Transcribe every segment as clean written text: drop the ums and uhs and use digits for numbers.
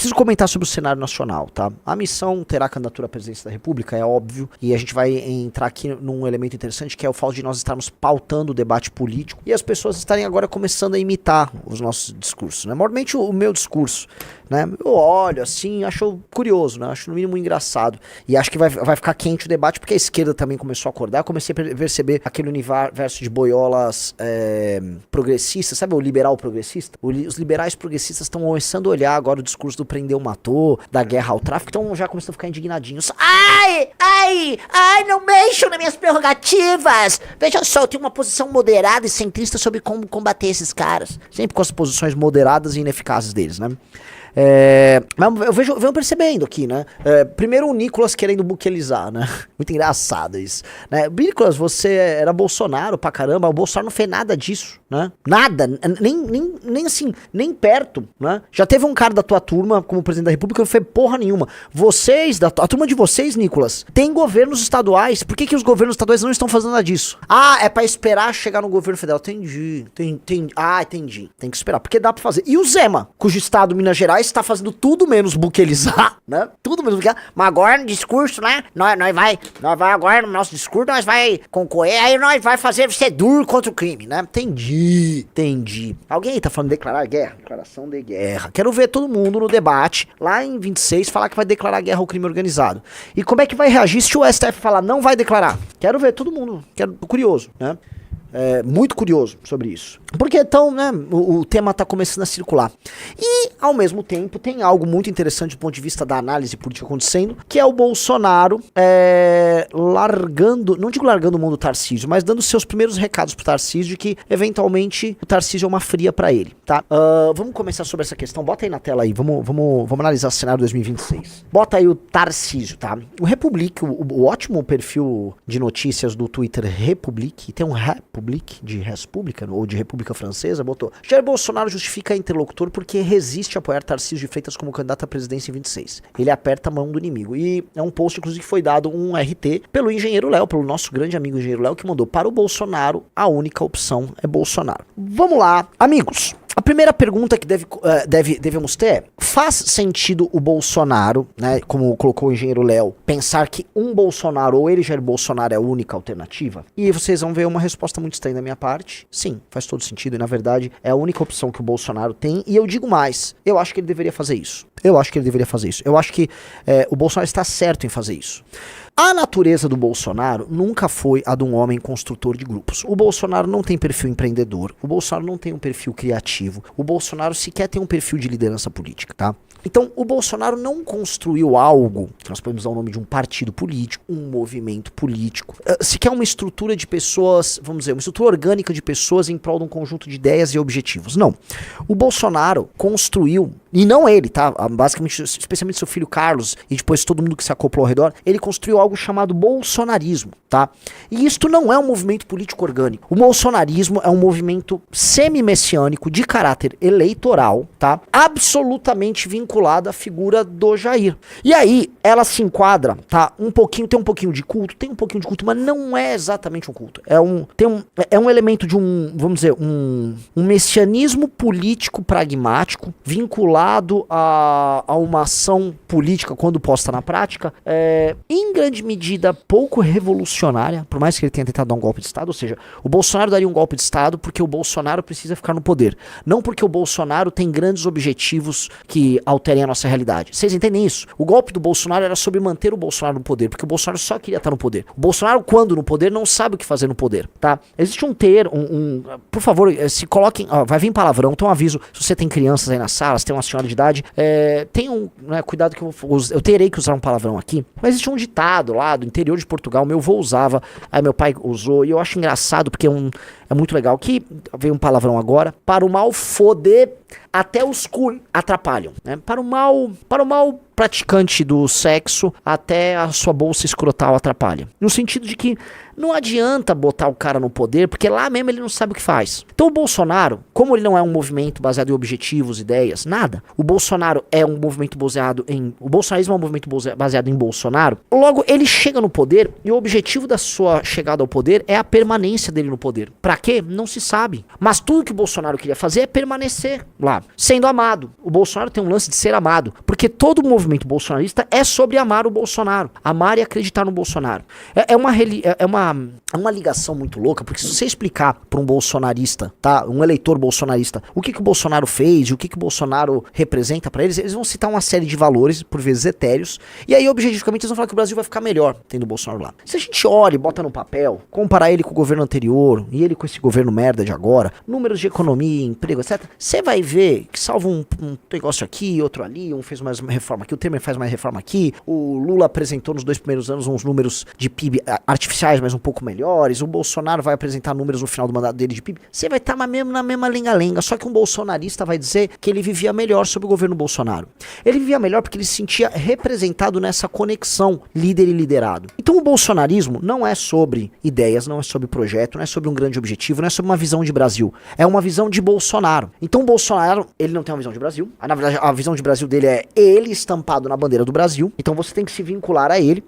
preciso comentar sobre o cenário nacional, tá? A missão terá candidatura à presidência da República, é óbvio, e a gente vai entrar aqui num elemento interessante, que é o fato de nós estarmos pautando o debate político e as pessoas estarem agora começando a imitar os nossos discursos, né? Normalmente o meu discurso, né? Eu olho assim, acho curioso, né? Acho no mínimo engraçado, e acho que vai ficar quente o debate, porque a esquerda também começou a acordar. Eu comecei a perceber aquele universo de boiolas progressistas, sabe o liberal progressista? Os liberais progressistas estão começando a olhar agora o discurso do prendeu, matou, da guerra ao tráfico, então já começam a ficar indignadinhos. Ai, não mexam nas minhas prerrogativas. Veja só, eu tenho uma posição moderada e centrista sobre como combater esses caras. Sempre com as posições moderadas e ineficazes deles, né? Mas eu venho percebendo aqui, né? Primeiro o Nicolas querendo buquelizar, né? Muito engraçado isso, né? Nicolas, você era Bolsonaro pra caramba, o Bolsonaro não fez nada disso, né? Nada, nem assim, nem perto, né? Já teve um cara da tua turma como presidente da República que não fez porra nenhuma. Vocês, a turma de vocês, Nicolas, tem governos estaduais. Por que os governos estaduais não estão fazendo nada disso? É pra esperar chegar no governo federal. Entendi. Entendi. Tem que esperar, porque dá pra fazer. E o Zema, cujo estado, Minas Gerais, está fazendo tudo menos buquelizar, né? Tudo menos buquelizar. Mas agora no discurso, né? Nós vai agora no nosso discurso, nós vai concorrer, aí nós vai fazer ser duro contra o crime, né? Entendi. Alguém tá falando de declarar guerra? Declaração de guerra. Quero ver todo mundo no debate, lá em 26, falar que vai declarar guerra ao crime organizado. E como é que vai reagir se o STF falar não vai declarar? Quero ver todo mundo. Curioso, né? Muito curioso sobre isso. Porque então, né, o tema tá começando a circular. E, ao mesmo tempo, tem algo muito interessante do ponto de vista da análise política acontecendo, que é o Bolsonaro largando, não digo largando o mão do Tarcísio, mas dando seus primeiros recados pro Tarcísio de que, eventualmente, o Tarcísio é uma fria pra ele, tá? Vamos começar sobre essa questão. Bota aí na tela aí, vamos analisar o cenário 2026. Bota aí o Tarcísio, tá? O Republic, o ótimo perfil de notícias do Twitter Republic, tem um Republic de República, ou de República Francesa, botou: Jair Bolsonaro justifica interlocutor porque resiste a apoiar Tarcísio de Freitas como candidato à presidência em 26. Ele aperta a mão do inimigo. E é um post, inclusive, que foi dado um RT pelo engenheiro Léo, pelo nosso grande amigo engenheiro Léo, que mandou: para o Bolsonaro, a única opção é Bolsonaro. Vamos lá, amigos. A primeira pergunta que devemos ter é: faz sentido o Bolsonaro, né, como colocou o engenheiro Léo, pensar que um Bolsonaro ou ele, Jair Bolsonaro, é a única alternativa? E vocês vão ver uma resposta muito estranha da minha parte. Sim, faz todo sentido, e na verdade é a única opção que o Bolsonaro tem, e eu digo mais, eu acho que ele deveria fazer isso. Eu acho que o Bolsonaro está certo em fazer isso. A natureza do Bolsonaro nunca foi a de um homem construtor de grupos. O Bolsonaro não tem perfil empreendedor, o Bolsonaro não tem um perfil criativo, o Bolsonaro sequer tem um perfil de liderança política, tá? Então, o Bolsonaro não construiu algo, que nós podemos dar o nome de um partido político, um movimento político, sequer uma estrutura de pessoas, vamos dizer, uma estrutura orgânica de pessoas em prol de um conjunto de ideias e objetivos. Não. O Bolsonaro construiu, e não ele, tá? Basicamente, especialmente seu filho Carlos, e depois todo mundo que se acoplou ao redor, ele construiu algo chamado bolsonarismo, tá? E isto não é um movimento político orgânico. O bolsonarismo é um movimento semi-messiânico de caráter eleitoral, tá? Absolutamente vinculado à figura do Jair. E aí, ela se enquadra, tá? Tem um pouquinho de culto, mas não é exatamente um culto. É um elemento de vamos dizer, um messianismo político pragmático, vinculado a uma ação política, quando posta na prática, em grande medida pouco revolucionária, por mais que ele tenha tentado dar um golpe de Estado. Ou seja, o Bolsonaro daria um golpe de Estado porque o Bolsonaro precisa ficar no poder, não porque o Bolsonaro tem grandes objetivos que alterem a nossa realidade. Vocês entendem isso? O golpe do Bolsonaro era sobre manter o Bolsonaro no poder, porque o Bolsonaro só queria estar no poder. O Bolsonaro, quando no poder, não sabe o que fazer no poder, tá? Existe por favor, se coloquem, vai vir palavrão, então aviso, se você tem crianças aí na sala, se tem uma senhora de idade, tenham, né, cuidado que eu terei que usar um palavrão aqui, mas existe um ditado lá do interior de Portugal, meu avô usava, aí meu pai usou, e eu acho engraçado, porque é muito legal, que veio um palavrão agora: para o mal foder, até os cu atrapalham, né? Para o mal praticante do sexo até a sua bolsa escrotal atrapalha. No sentido de que não adianta botar o cara no poder, porque lá mesmo ele não sabe o que faz. Então o Bolsonaro, como ele não é um movimento baseado em objetivos, ideias, nada. O Bolsonaro é um movimento baseado em... O bolsonarismo é um movimento baseado em Bolsonaro. Logo, ele chega no poder e o objetivo da sua chegada ao poder é a permanência dele no poder. Pra quê? Não se sabe. Mas tudo que o Bolsonaro queria fazer é permanecer lá, sendo amado. O Bolsonaro tem um lance de ser amado, porque todo movimento bolsonarista é sobre amar o Bolsonaro. Amar e acreditar no Bolsonaro. É uma ligação muito louca, porque se você explicar pra um bolsonarista, tá, um eleitor bolsonarista, o que o Bolsonaro fez e o que o Bolsonaro representa pra eles, eles vão citar uma série de valores, por vezes etéreos, e aí objetivamente eles vão falar que o Brasil vai ficar melhor tendo o Bolsonaro lá. Se a gente olha e bota no papel, comparar ele com o governo anterior e ele com esse governo merda de agora, números de economia, emprego, etc, você vai ver que salva um negócio aqui, outro ali, um fez mais uma reforma aqui, o Temer faz mais reforma aqui, o Lula apresentou nos 2 primeiros anos uns números de PIB artificiais, mas um pouco melhores, o Bolsonaro vai apresentar números no final do mandato dele de PIB, você vai estar na mesma lenga-lenga, só que um bolsonarista vai dizer que ele vivia melhor sob o governo Bolsonaro. Ele vivia melhor porque ele se sentia representado nessa conexão líder e liderado. Então o bolsonarismo não é sobre ideias, não é sobre projeto, não é sobre um grande objetivo, não é sobre uma visão de Brasil, é uma visão de Bolsonaro. Então o Bolsonaro, ele não tem uma visão de Brasil, na verdade a visão de Brasil dele é ele estampado na bandeira do Brasil, então você tem que se vincular a ele,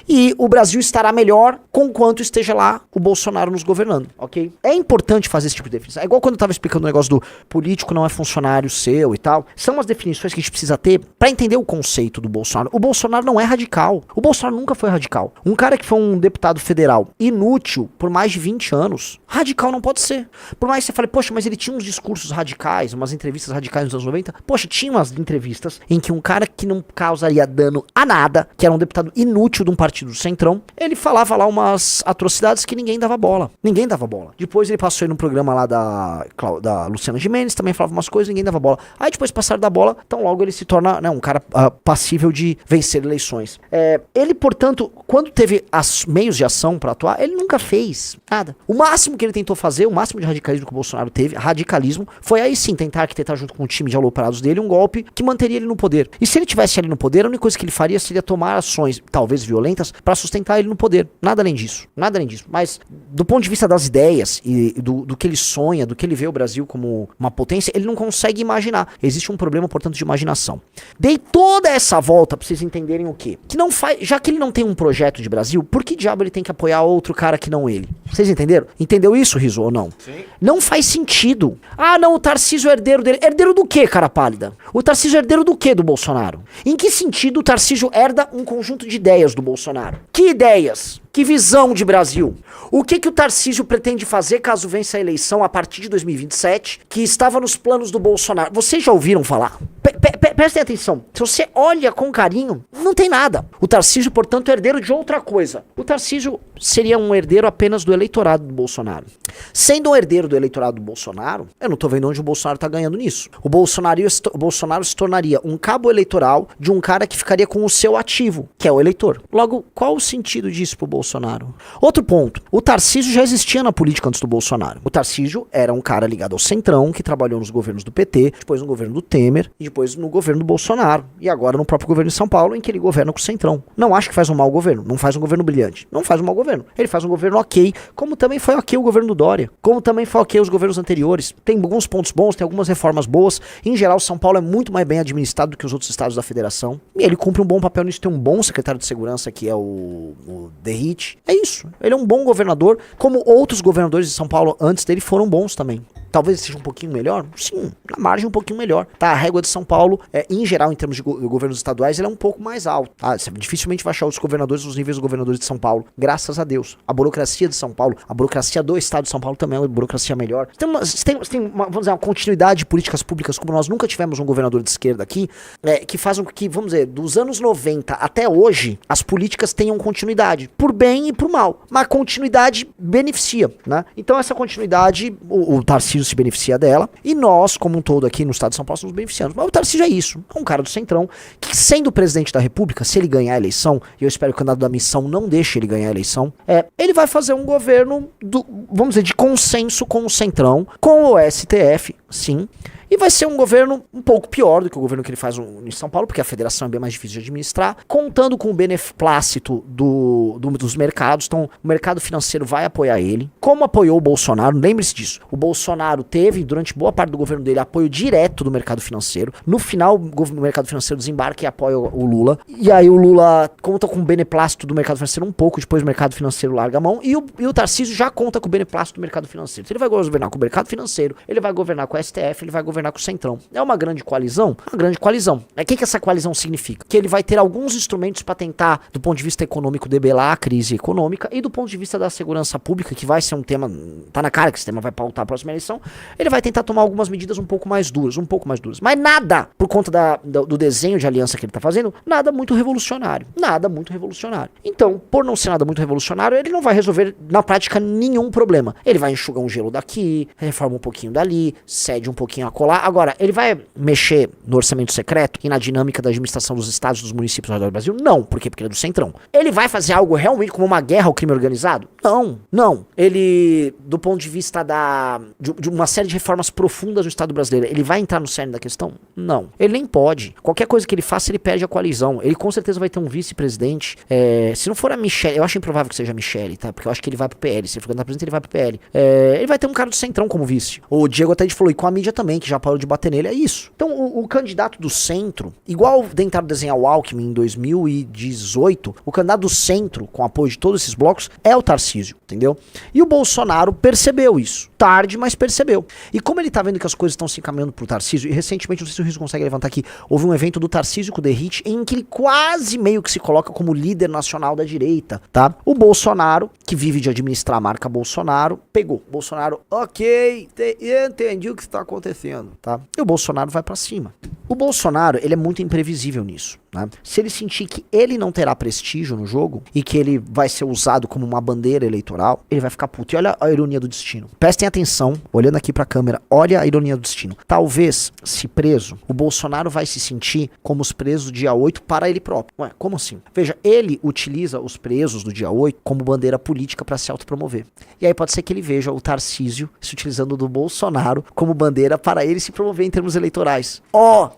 e o Brasil estará melhor conquanto esteja lá o Bolsonaro nos governando, ok? É importante fazer esse tipo de definição. É igual quando eu tava explicando o negócio do político não é funcionário seu e tal. São as definições que a gente precisa ter pra entender o conceito do Bolsonaro. O Bolsonaro não é radical. O Bolsonaro nunca foi radical. Um cara que foi um deputado federal inútil por mais de 20 anos, radical não pode ser. Por mais que você fale, poxa, mas ele tinha uns discursos radicais, umas entrevistas radicais nos anos 90. Poxa, tinha umas entrevistas em que um cara que não causaria dano a nada, que era um deputado inútil de um partido do Centrão, ele falava lá umas atrocidades que ninguém dava bola. Ninguém dava bola. Depois ele passou aí num programa lá da Luciana Gimenez, também falava umas coisas, ninguém dava bola. Aí depois passaram da bola, então logo ele se torna, né, um cara passível de vencer eleições. Ele, portanto, quando teve meios de ação pra atuar, ele nunca fez nada. O máximo que ele tentou fazer, o máximo de radicalismo que o Bolsonaro teve, radicalismo, foi aí sim tentar arquitetar junto com o time de aloprados dele um golpe que manteria ele no poder. E se ele tivesse ali no poder, a única coisa que ele faria seria tomar ações, talvez violentas, pra sustentar ele no poder. Nada além disso. Nada além disso. Mas, do ponto de vista das ideias e do que ele sonha, do que ele vê o Brasil como uma potência, ele não consegue imaginar. Existe um problema, portanto, de imaginação. Dei toda essa volta pra vocês entenderem o quê? Que não faz, já que ele não tem um projeto de Brasil, por que diabo ele tem que apoiar outro cara que não ele? Vocês entenderam? Entendeu isso, Rizzo, ou não? Sim. Não faz sentido. Ah, não, o Tarcísio é herdeiro dele. Herdeiro do quê, cara pálida? O Tarcísio é herdeiro do quê do Bolsonaro? Em que sentido o Tarcísio herda um conjunto de ideias do Bolsonaro? Que ideias? Que visão de Brasil? O que o Tarcísio pretende fazer caso vença a eleição a partir de 2027, que estava nos planos do Bolsonaro? Vocês já ouviram falar? Prestem atenção. Se você olha com carinho, não tem nada. O Tarcísio, portanto, é herdeiro de outra coisa. O Tarcísio seria um herdeiro apenas do eleitorado do Bolsonaro. Sendo um herdeiro do eleitorado do Bolsonaro, eu não tô vendo onde o Bolsonaro tá ganhando nisso. O Bolsonaro se tornaria um cabo eleitoral de um cara que ficaria com o seu ativo, que é o eleitor. Logo, qual o sentido disso pro Bolsonaro? Outro ponto. O Tarcísio já existia na política antes do Bolsonaro. O Tarcísio era um cara ligado ao Centrão, que trabalhou nos governos do PT, depois no governo do Temer, e depois no governo do Bolsonaro, e agora no próprio governo de São Paulo, em que ele governa com o Centrão. Não acho que faz um mau governo, não faz um governo brilhante, não faz um mau governo. Ele faz um governo ok, como também foi ok o governo do Dória, como também foi ok os governos anteriores. Tem alguns pontos bons, tem algumas reformas boas. Em geral, São Paulo é muito mais bem administrado do que os outros estados da federação, e ele cumpre um bom papel nisso. Tem um bom secretário de segurança, que é o Derrite. É isso, ele é um bom governador, como outros governadores de São Paulo antes dele foram bons também. Talvez seja um pouquinho melhor? Sim, na margem um pouquinho melhor. Tá, a régua de São Paulo, em geral, em termos de governos estaduais, ela é um pouco mais alta. Tá? Você dificilmente vai achar os governadores nos níveis dos governadores de São Paulo. Graças a Deus. A burocracia de São Paulo, a burocracia do estado de São Paulo também é uma burocracia melhor. Tem uma, vamos dizer, uma continuidade de políticas públicas, como nós nunca tivemos um governador de esquerda aqui, que fazem com que, vamos dizer, dos anos 90 até hoje, as políticas tenham continuidade, por bem e por mal. Mas a continuidade beneficia, né? Então essa continuidade, o Tarcísio se beneficia dela, e nós, como um todo aqui no estado de São Paulo, nos beneficiamos. Mas o Tarcísio é isso, é um cara do Centrão, que sendo presidente da República, se ele ganhar a eleição, e eu espero que o candidato da missão não deixe ele ganhar a eleição, ele vai fazer um governo, vamos dizer, de consenso com o Centrão, com o STF, sim, E vai ser um governo um pouco pior do que o governo que ele faz em São Paulo, porque a federação é bem mais difícil de administrar, contando com o beneplácito dos mercados. Então, o mercado financeiro vai apoiar ele, como apoiou o Bolsonaro. Lembre-se disso. O Bolsonaro teve, durante boa parte do governo dele, apoio direto do mercado financeiro. No final, o mercado financeiro desembarca e apoia o Lula. E aí o Lula conta com o beneplácito do mercado financeiro um pouco, depois o mercado financeiro larga a mão. E o Tarcísio já conta com o beneplácito do mercado financeiro. Então, ele vai governar com o mercado financeiro, ele vai governar com o STF, ele vai governar com o Centrão. É uma grande coalizão? Uma grande coalizão. O que essa coalizão significa? Que ele vai ter alguns instrumentos para tentar, do ponto de vista econômico, debelar a crise econômica, e do ponto de vista da segurança pública, que vai ser um tema, tá na cara que esse tema vai pautar a próxima eleição, ele vai tentar tomar algumas medidas um pouco mais duras. Mas nada, por conta do desenho de aliança que ele tá fazendo, nada muito revolucionário. Então, por não ser nada muito revolucionário, ele não vai resolver, na prática, nenhum problema. Ele vai enxugar um gelo daqui, reforma um pouquinho dali, cede um pouquinho a colar. Agora, ele vai mexer no orçamento secreto e na dinâmica da administração dos estados e dos municípios ao redor do Brasil? Não. Por quê? Porque ele é do Centrão. Ele vai fazer algo realmente como uma guerra ao crime organizado? Não. Ele, do ponto de vista de uma série de reformas profundas no Estado brasileiro, ele vai entrar no cerne da questão? Não. Ele nem pode. Qualquer coisa que ele faça, ele perde a coalizão. Ele com certeza vai ter um vice-presidente. Se não for a Michelle, eu acho improvável que seja a Michelle, tá? Porque eu acho que ele vai pro PL. Se ele for candidato a presidente, ele vai pro PL. Ele vai ter um cara do Centrão como vice. O Diego até falou, e com a mídia também, que já parou de bater nele. É isso. Então, o candidato do centro, igual tentaram desenhar o Alckmin em 2018, o candidato do centro, com apoio de todos esses blocos, é o Tarcísio, entendeu? E o Bolsonaro percebeu isso. Tarde, mas percebeu. E como ele tá vendo que as coisas estão se encaminhando pro Tarcísio, e recentemente, não sei se o Rizzo consegue levantar aqui, houve um evento do Tarcísio com o Derrite, em que ele quase meio que se coloca como líder nacional da direita, tá? O Bolsonaro, que vive de administrar a marca Bolsonaro, pegou. Bolsonaro, ok, entendi o que está acontecendo, tá? E o Bolsonaro vai pra cima. O Bolsonaro, ele é muito imprevisível nisso, né? Se ele sentir que ele não terá prestígio no jogo e que ele vai ser usado como uma bandeira eleitoral, ele vai ficar puto. E olha a ironia do destino. Prestem atenção, olhando aqui pra câmera, olha a ironia do destino. Talvez, se preso, o Bolsonaro vai se sentir como os presos do dia 8 para ele próprio. Ué, como assim? Veja, ele utiliza os presos do dia 8 como bandeira política para se autopromover. E aí pode ser que ele veja o Tarcísio se utilizando do Bolsonaro como bandeira para ele se promover em termos eleitorais.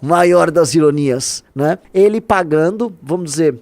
Maior das ironias, né? Ele pagando, vamos dizer,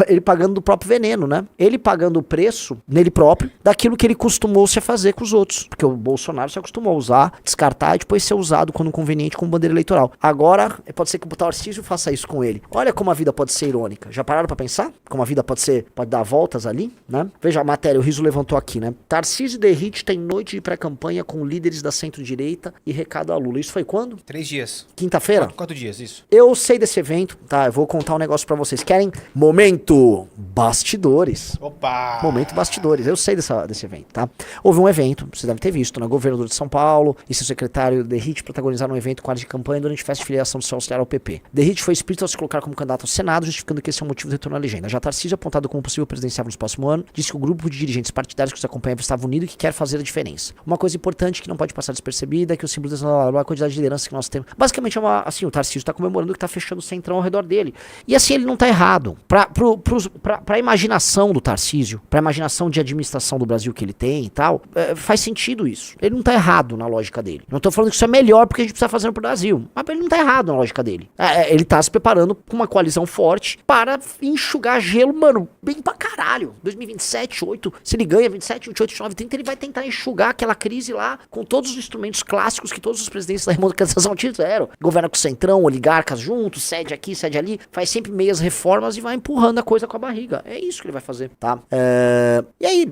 ele pagando do próprio veneno, né? Ele pagando o preço nele próprio daquilo que ele costumou-se a fazer com os outros. Porque o Bolsonaro se acostumou a usar, descartar e depois ser usado quando conveniente como bandeira eleitoral. Agora, pode ser que o Tarcísio faça isso com ele. Olha como a vida pode ser irônica. Já pararam pra pensar? Como a vida pode dar voltas ali, né? Veja a matéria, o Rizzo levantou aqui, né? Tarcísio Derrite tem noite de pré-campanha com líderes da centro-direita e recado a Lula. Isso foi quando? 3 dias. Quinta-feira? 4 dias, isso. Eu sei desse evento, tá? Eu vou contar um negócio pra vocês. Querem? Momento bastidores. Opa! Momento bastidores. Eu sei desse evento, tá? Houve um evento, vocês devem ter visto, né? O governador de São Paulo e seu secretário Derrite protagonizaram um evento com área de campanha durante festa de filiação do seu auxiliar ao PP. Derrite foi explícito ao se colocar como candidato ao Senado, justificando que esse é o motivo do retorno à legenda. Já Tarcísio, apontado como possível presidenciável no próximo ano, disse que o grupo de dirigentes partidários que os acompanhava estava unido e que quer fazer a diferença. Uma coisa importante que não pode passar despercebida é que o símbolo a quantidade de liderança que nós temos. Basicamente, o Tarcísio está comemorando que está fechando o centrão ao redor dele. E assim, ele não está errado. Pra imaginação do Tarcísio, pra imaginação de administração do Brasil que ele tem e tal, faz sentido isso. Ele não tá errado na lógica dele. Não tô falando que isso é melhor porque a gente precisa fazer pro Brasil. Mas ele não tá errado na lógica dele. Ele tá se preparando com uma coalizão forte para enxugar gelo, mano, bem pra caralho. 2027, 8, se ele ganha 27, 28, 29, 30, ele vai tentar enxugar aquela crise lá com todos os instrumentos clássicos que todos os presidentes da democratização tiveram. Governa com o centrão, oligarcas juntos, cede aqui, cede ali, faz sempre meias reformas e vai empurrando a coisa com a barriga. É isso que ele vai fazer, tá? E aí,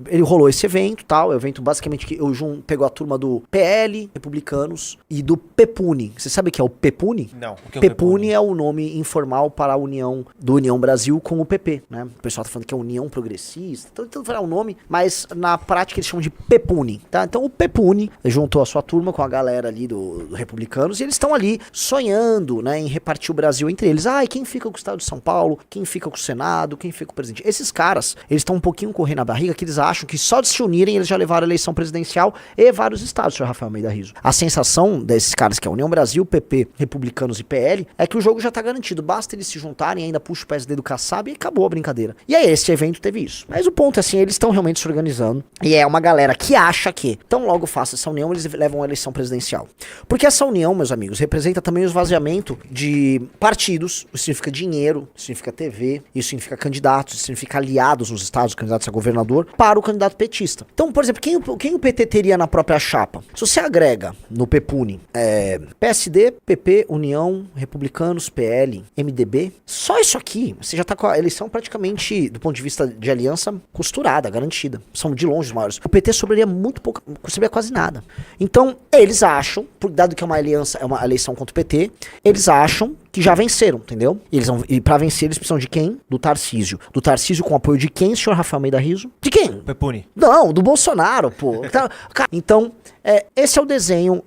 ele rolou esse evento, tal, o evento basicamente que pegou a turma do PL, republicanos, e do PEPUNI. Você sabe o que é o PEPUNI? Não. O que é o PEPUNI é o nome informal para a União Brasil com o PP, né? O pessoal tá falando que é União Progressista, então tentando falar o nome, mas na prática eles chamam de PEPUNI, tá? Então o PEPUNI juntou a sua turma com a galera ali do republicanos e eles estão ali sonhando, né, em repartir o Brasil entre eles. E quem fica com o estado de São Paulo? Quem fica com o Senado? Quem fica com o presidente? Esses caras, eles estão biquinho correr na barriga que eles acham que só de se unirem eles já levaram a eleição presidencial e vários estados, senhor Rafael Almeida Rizzo. A sensação desses caras que é a União Brasil, PP, Republicanos e PL é que o jogo já tá garantido. Basta eles se juntarem, ainda puxa o PSD do Kassab e acabou a brincadeira. E aí esse evento teve isso. Mas o ponto é assim, eles estão realmente se organizando e é uma galera que acha que tão logo faça essa união eles levam a eleição presidencial. Porque essa união, meus amigos, representa também o esvaziamento de partidos, isso significa dinheiro, isso significa TV, isso significa candidatos, isso significa aliados nos estados, candidatos a governador, para o candidato petista. Então, por exemplo, quem o PT teria na própria chapa? Se você agrega no PPUNI PSD, PP, União, Republicanos, PL, MDB, só isso aqui, você já tá com a eleição praticamente, do ponto de vista de aliança, costurada, garantida. São de longe os maiores. O PT sobraria muito pouco, sobraria quase nada. Então, eles acham, dado que é uma aliança, é uma eleição contra o PT, eles acham que já venceram, entendeu? E pra vencer eles precisam de quem? Do Tarcísio. Do Tarcísio com apoio de quem, senhor Rafael Almeida Rizzo? De quem? Pepuni. Não, do Bolsonaro, pô. Então, esse é o desenho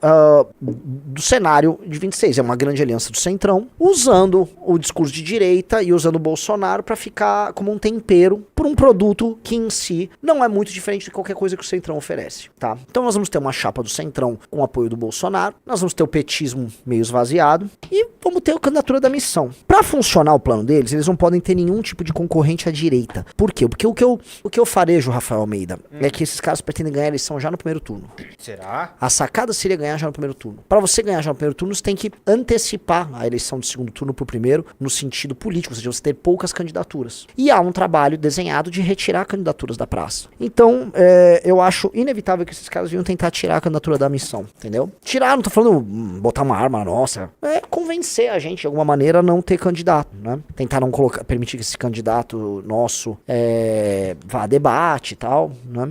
do cenário de 26. É uma grande aliança do Centrão, usando o discurso de direita e usando o Bolsonaro pra ficar como um tempero por um produto que em si não é muito diferente de qualquer coisa que o Centrão oferece, tá? Então nós vamos ter uma chapa do Centrão com apoio do Bolsonaro, nós vamos ter o petismo meio esvaziado e vamos ter a candidatura da Missão. Pra funcionar o plano deles, eles não podem ter nenhum tipo de concorrente à direita. Por quê? Porque o que eu farejo, Rafael Almeida, é que esses caras pretendem ganhar a eleição já no primeiro turno. Será? A sacada seria ganhar já no primeiro turno. Pra você ganhar já no primeiro turno, você tem que antecipar a eleição do segundo turno pro primeiro, no sentido político, ou seja, você ter poucas candidaturas. E há um trabalho desenhado de retirar candidaturas da praça. Então, eu acho inevitável que esses caras venham tentar tirar a candidatura da Missão, entendeu? Tirar, não tô falando botar uma arma na nossa, convencer a gente de alguma maneira a não ter candidato, né? Tentar não permitir que esse candidato nosso vá a debate e tal, né?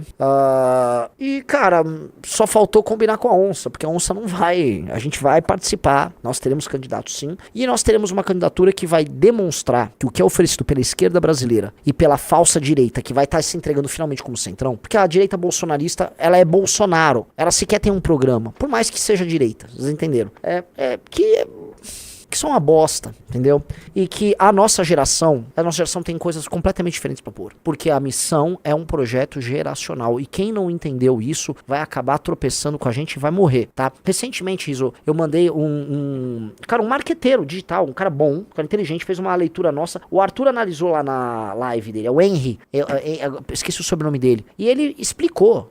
E, cara, só faltou combinar com a onça, porque a onça não vai, a gente vai participar, nós teremos candidato sim, e nós teremos uma candidatura que vai demonstrar que o que é oferecido pela esquerda brasileira e pela falsa direita, que vai estar se entregando finalmente como Centrão, porque a direita bolsonarista, ela é Bolsonaro, ela sequer tem um programa, por mais que seja direita, vocês entenderam? Que são uma bosta, entendeu? E que a nossa geração tem coisas completamente diferentes pra pôr. Porque a Missão é um projeto geracional. E quem não entendeu isso vai acabar tropeçando com a gente e vai morrer, tá? Recentemente, Rizzo, eu mandei um marqueteiro digital, um cara bom, um cara inteligente, fez uma leitura nossa. O Arthur analisou lá na live dele, é o Henry, eu esqueci o sobrenome dele. E ele explica,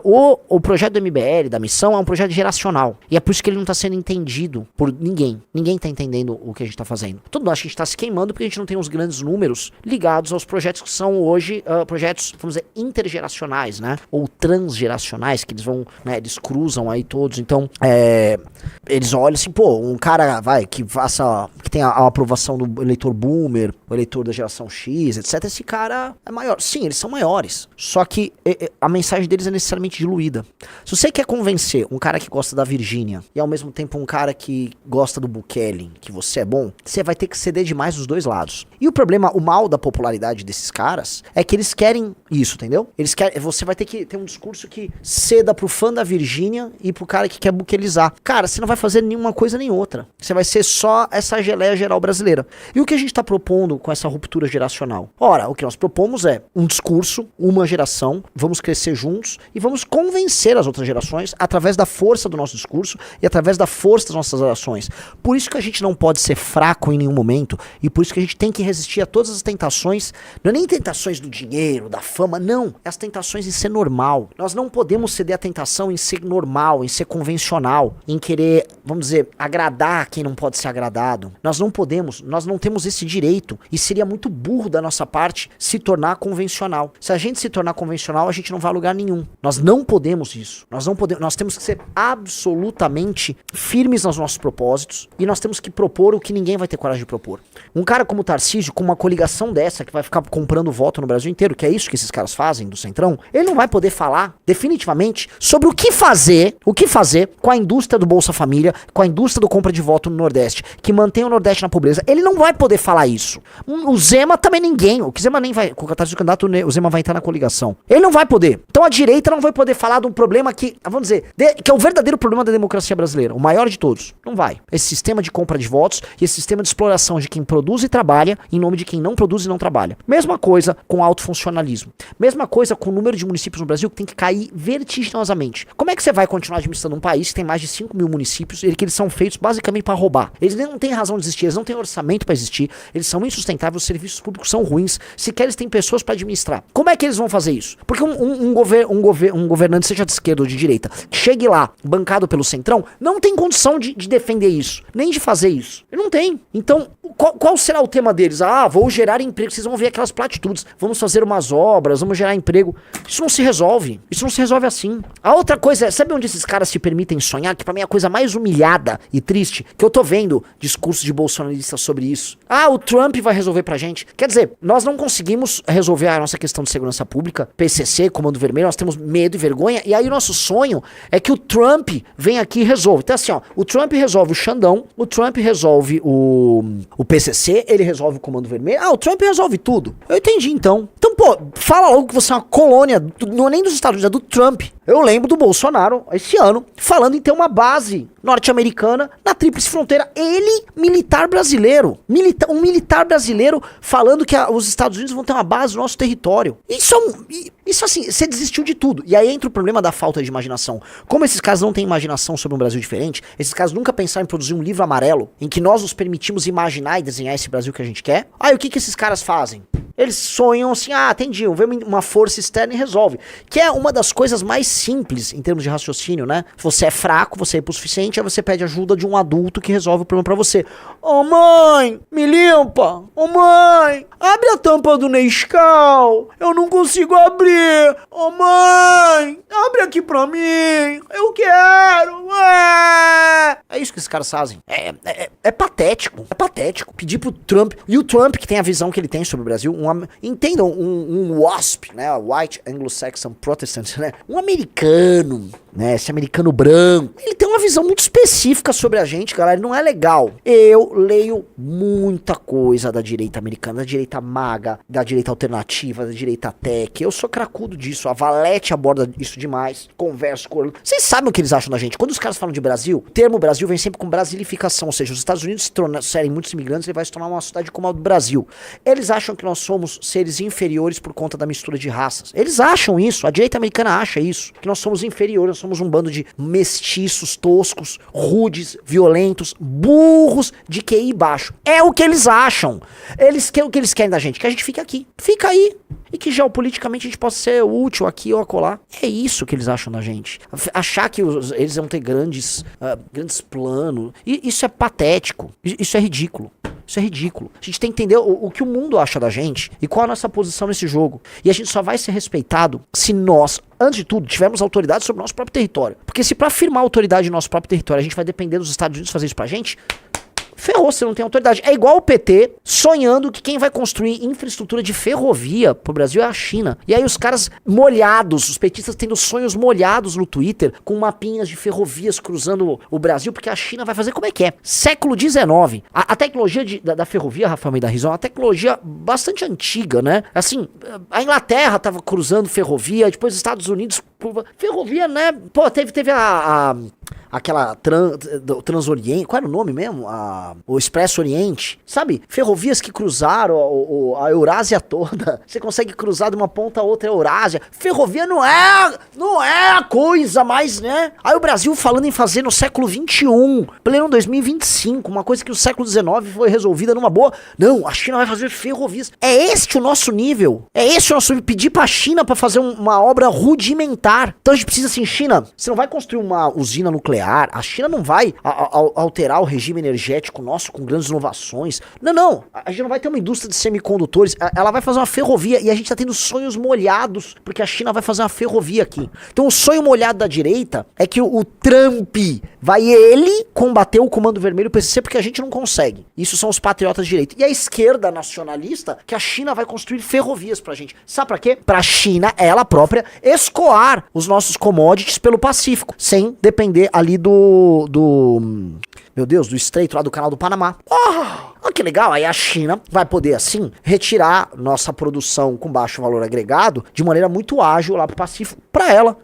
o projeto do MBL, da Missão, é um projeto geracional. E é por isso que ele não tá sendo entendido por ninguém. Ninguém tá entendendo o que a gente tá fazendo. Todo mundo acha que a gente tá se queimando porque a gente não tem os grandes números ligados aos projetos que são hoje projetos, vamos dizer, intergeracionais, né? Ou transgeracionais, que eles vão, né, eles cruzam aí todos. Então, eles olham assim, pô, um cara, que tem a aprovação do eleitor boomer, o eleitor da geração X, etc. Esse cara é maior. Sim, eles são maiores. Só que a mensagem deles é necessariamente diluída. Se você quer convencer um cara que gosta da Virgínia e ao mesmo tempo um cara que gosta do Bukele, que você é bom, você vai ter que ceder demais dos dois lados. E o mal da popularidade desses caras é que eles querem isso, entendeu? Você vai ter que ter um discurso que ceda pro fã da Virgínia e pro cara que quer buquelizar. Cara, você não vai fazer nenhuma coisa nem outra. Você vai ser só essa geleia geral brasileira. E o que a gente tá propondo com essa ruptura geracional? Ora, o que nós propomos é um discurso, uma geração, vamos crescer juntos e vamos convencer as outras gerações através da força do nosso discurso e através da força das nossas ações. Por isso que a gente não pode ser fraco em nenhum momento e por isso que a gente tem que resistir a todas as tentações, não é nem tentações do dinheiro, da fama, não, é as tentações em ser normal. Nós não podemos ceder à tentação em ser normal, em ser convencional, em querer, vamos dizer, agradar quem não pode ser agradado. Nós não podemos, nós não temos esse direito e seria muito burro da nossa parte se tornar convencional. Se a gente se tornar convencional, a gente não vai a lugar nenhum. Nós não podemos isso. Nós temos que ser absolutamente firmes nos nossos propósitos e nós temos que propor o que ninguém vai ter coragem de propor. Um cara como o Tarcísio, com uma coligação dessa, que vai ficar comprando voto no Brasil inteiro, que é isso que esses caras fazem do Centrão, ele não vai poder falar definitivamente sobre o que fazer com a indústria do Bolsa Família, com a indústria do compra de voto no Nordeste, que mantém o Nordeste na pobreza. Ele não vai poder falar isso. O Zema também ninguém. O Zema nem vai, com o Tarcísio candidato, o Zema vai entrar na coligação. Ele não vai poder. Então a direita não vai poder falar de um problema que, vamos dizer, que é o verdadeiro problema da democracia brasileira, o maior de todos. Não vai. Esse sistema de compra compra de votos e esse sistema de exploração de quem produz e trabalha em nome de quem não produz e não trabalha. Mesma coisa com autofuncionalismo. Mesma coisa com o número de municípios no Brasil que tem que cair vertiginosamente. Como é que você vai continuar administrando um país que tem mais de 5 mil municípios e que eles são feitos basicamente para roubar? Eles não têm razão de existir, eles não têm orçamento para existir, eles são insustentáveis, os serviços públicos são ruins, sequer eles têm pessoas para administrar. Como é que eles vão fazer isso? Porque um governante, seja de esquerda ou de direita, que chegue lá, bancado pelo Centrão, não tem condição de defender isso, nem de fazer isso. Ele não tem. Então, qual será o tema deles? Ah, vou gerar emprego. Vocês vão ver aquelas platitudes. Vamos fazer umas obras, vamos gerar emprego. Isso não se resolve. Isso não se resolve assim. A outra coisa é, sabe onde esses caras se permitem sonhar? Que pra mim é a coisa mais humilhada e triste, que eu tô vendo discursos de bolsonaristas sobre isso. Ah, o Trump vai resolver pra gente. Quer dizer, nós não conseguimos resolver a nossa questão de segurança pública, PCC, Comando Vermelho, nós temos medo e vergonha, e aí o nosso sonho é que o Trump venha aqui e resolva. Então assim, ó, o Trump resolve o Xandão, o Trump resolve o PCC, ele resolve o Comando Vermelho. Ah, o Trump resolve tudo. Eu entendi, então. Então, pô, fala logo que você é uma colônia, não é nem dos Estados Unidos, é do Trump. Eu lembro do Bolsonaro, esse ano, falando em ter uma base norte-americana na Tríplice Fronteira. Ele, militar brasileiro. Um militar brasileiro falando que os Estados Unidos vão ter uma base no nosso território. Isso assim, você desistiu de tudo. E aí entra o problema da falta de imaginação. Como esses caras não têm imaginação sobre um Brasil diferente, esses caras nunca pensaram em produzir um livro amarelo em que nós nos permitimos imaginar e desenhar esse Brasil que a gente quer. Aí o que esses caras fazem? Eles sonham assim, entendi, vem uma força externa e resolve. Que é uma das coisas mais simples em termos de raciocínio, né? Você é fraco, você é hipossuficiente, aí você pede ajuda de um adulto que resolve o problema pra você. Ô mãe, me limpa! Ô mãe, abre a tampa do Nescau! Eu não consigo abrir! Ô mãe, abre aqui pra mim! Eu quero! É isso que esses caras fazem. É patético. É patético. Pedir pro Trump, e o Trump que tem a visão que ele tem sobre o Brasil, entendam, um WASP, né? White Anglo-Saxon Protestant, né? Um americano, né? Esse americano branco. Ele tem uma visão muito específica sobre a gente, galera. Não é legal. Eu leio muita coisa da direita americana, da direita maga, da direita alternativa, da direita tech. Eu sou cracudo disso. A Valete aborda isso demais. Converso com... Vocês sabem o que eles acham da gente? Quando os caras falam de Brasil, o termo Brasil vem sempre com brasilificação. Ou seja, os Estados Unidos serem muitos imigrantes, ele vai se tornar uma cidade como a do Brasil. Eles acham que nós somos seres inferiores por conta da mistura de raças. Eles acham isso. A direita americana acha isso. Que nós somos inferiores, nós somos um bando de mestiços, toscos, rudes, violentos, burros, de QI baixo. É o que eles acham. O que eles querem da gente? Que a gente fique aqui. Fica aí. E que geopoliticamente a gente possa ser útil aqui ou acolá. É isso que eles acham da gente. Achar que eles vão ter grandes planos. Isso é patético. Isso é ridículo. Isso é ridículo. A gente tem que entender o que o mundo acha da gente e qual a nossa posição nesse jogo. E a gente só vai ser respeitado se nós, antes de tudo, tivermos autoridade sobre o nosso próprio território. Porque se pra afirmar autoridade no nosso próprio território a gente vai depender dos Estados Unidos fazer isso pra gente, ferrou, você não tem autoridade. É igual o PT sonhando que quem vai construir infraestrutura de ferrovia pro Brasil é a China. E aí os caras molhados, os petistas tendo sonhos molhados no Twitter, com mapinhas de ferrovias cruzando o Brasil, porque a China vai fazer como é que é. Século XIX. A tecnologia da ferrovia, Rafael Meida Rizzo, é uma tecnologia bastante antiga, né? Assim, a Inglaterra tava cruzando ferrovia, depois os Estados Unidos... Ferrovia, né? Pô, teve aquela Transoriente, qual era o nome mesmo? O Expresso Oriente, sabe? Ferrovias que cruzaram a Eurásia toda. Você consegue cruzar de uma ponta a outra a Eurásia. Ferrovia não é a coisa mais, né? Aí o Brasil falando em fazer no século XXI, pleno 2025, uma coisa que o século XIX foi resolvida numa boa. Não, a China vai fazer ferrovias. É este o nosso nível. É esse o nosso nível. Pedir pra China pra fazer uma obra rudimentar. Então a gente precisa assim, China, você não vai construir uma usina nuclear, a China não vai alterar o regime energético nosso com grandes inovações. Não, a gente não vai ter uma indústria de semicondutores, ela vai fazer uma ferrovia e a gente tá tendo sonhos molhados, porque a China vai fazer uma ferrovia aqui. Então o sonho molhado da direita é que o Trump vai combater o Comando Vermelho, o PCC, porque a gente não consegue. Isso são os patriotas de direita. E a esquerda nacionalista, que a China vai construir ferrovias pra gente. Sabe pra quê? Pra China, ela própria, escoar os nossos commodities pelo Pacífico, sem depender ali do estreito lá do Canal do Panamá. Olha que legal, aí a China vai poder, assim, retirar nossa produção com baixo valor agregado de maneira muito ágil lá pro Pacífico pra ela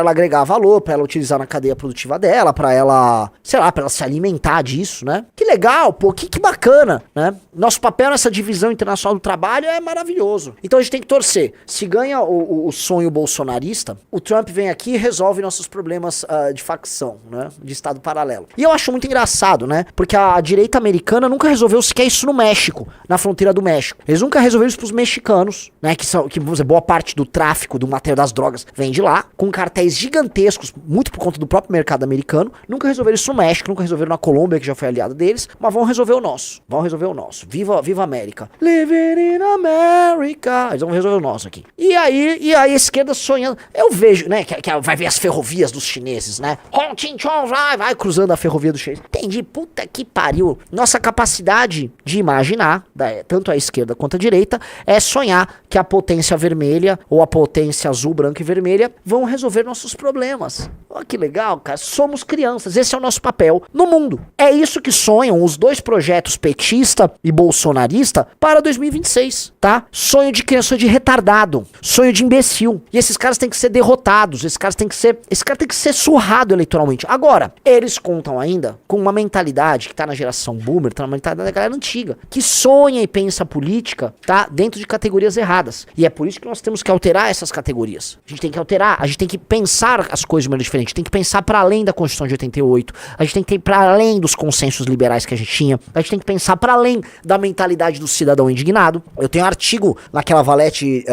agregar valor, pra ela utilizar na cadeia produtiva dela, pra ela, sei lá, pra ela se alimentar disso, né? Que legal, pô, que bacana, né? Nosso papel nessa divisão internacional do trabalho é maravilhoso. Então a gente tem que torcer. Se ganha o sonho bolsonarista, o Trump vem aqui e resolve nossos problemas de facção, né? De estado paralelo. E eu acho muito engraçado, né? Porque a direita americana nunca resolveu sequer isso no México, na fronteira do México. Eles nunca resolveram isso pros mexicanos, né? Que vamos dizer, boa parte do tráfico do material das drogas vem de lá, com cartéis gigantescos, muito por conta do próprio mercado americano. Nunca resolveram isso no México, nunca resolveram na Colômbia, que já foi aliada deles, mas vão resolver o nosso. Vão resolver o nosso. Viva a América. Living in America. Eles vão resolver o nosso aqui. E aí a esquerda sonhando. Eu vejo, né, que vai ver as ferrovias dos chineses, né? Hong Ching Chong, vai cruzando a ferrovia dos chineses. Entendi, puta que pariu. Nossa capacidade de imaginar, tanto a esquerda quanto a direita, é sonhar que a potência vermelha ou a potência azul, branca e vermelha vão resolver nossos problemas. Olha que legal, cara. Somos crianças. Esse é o nosso papel no mundo. É isso que sonham os dois projetos petista e bolsonarista para 2026, tá? Sonho de criança, sonho de retardado, sonho de imbecil. E esses caras têm que ser derrotados. Esse cara tem que ser surrado eleitoralmente. Agora, eles contam ainda com uma mentalidade que tá na geração boomer, tá na mentalidade da galera antiga, que sonha e pensa política, tá? Dentro de categorias erradas. E é por isso que nós temos que alterar essas categorias. A gente tem que alterar, a gente tem que pensar as coisas de maneira diferente, a gente tem que pensar para além da Constituição de 88, a gente tem que ir para além dos consensos liberais que a gente tinha, a gente tem que pensar para além da mentalidade do cidadão indignado. Eu tenho um artigo naquela Valete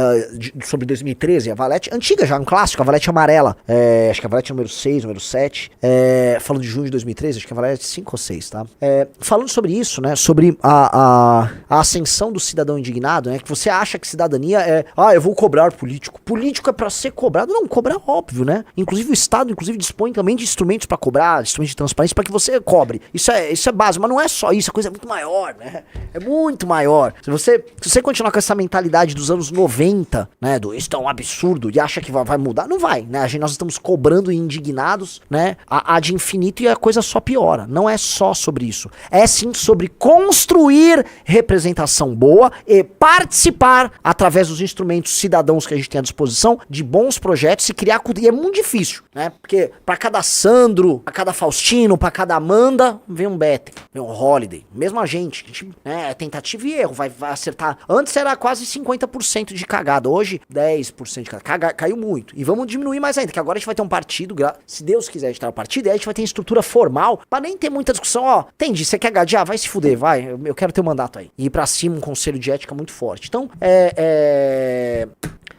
sobre 2013, a Valete antiga já, um clássico, a Valete amarela, acho que a Valete número 6, número 7, falando de junho de 2013, acho que a Valete 5 ou 6, tá? Falando sobre isso, né, sobre a ascensão do cidadão indignado, né, que você acha que cidadania eu vou cobrar político. Político é para ser cobrado, não, cobrar óbvio, né? Inclusive o Estado, dispõe também de instrumentos para cobrar, instrumentos de transparência para que você cobre. Isso é básico, mas não é só isso, a coisa é muito maior, né? É muito maior. Se você continuar com essa mentalidade dos anos 90, né, isso é um absurdo e acha que vai mudar, não vai, né? Nós estamos cobrando e indignados, né, ad infinito e a coisa só piora. Não é só sobre isso. É sim sobre construir representação boa e participar através dos instrumentos cidadãos que a gente tem à disposição de bons projetos e criar cultura. E é muito difícil, né? Porque pra cada Sandro, pra cada Faustino, pra cada Amanda, vem um Better, vem um Holiday. Mesmo a gente, né, tentativa e erro, vai acertar. Antes era quase 50% de cagada, hoje 10% de cagada. Caiu muito. E vamos diminuir mais ainda, que agora a gente vai ter um partido, se Deus quiser a gente ter um partido, e aí a gente vai ter estrutura formal, pra nem ter muita discussão, entendi, você quer gadear? Vai se fuder, vai, eu quero ter um mandato aí. E ir pra cima um conselho de ética muito forte. Então,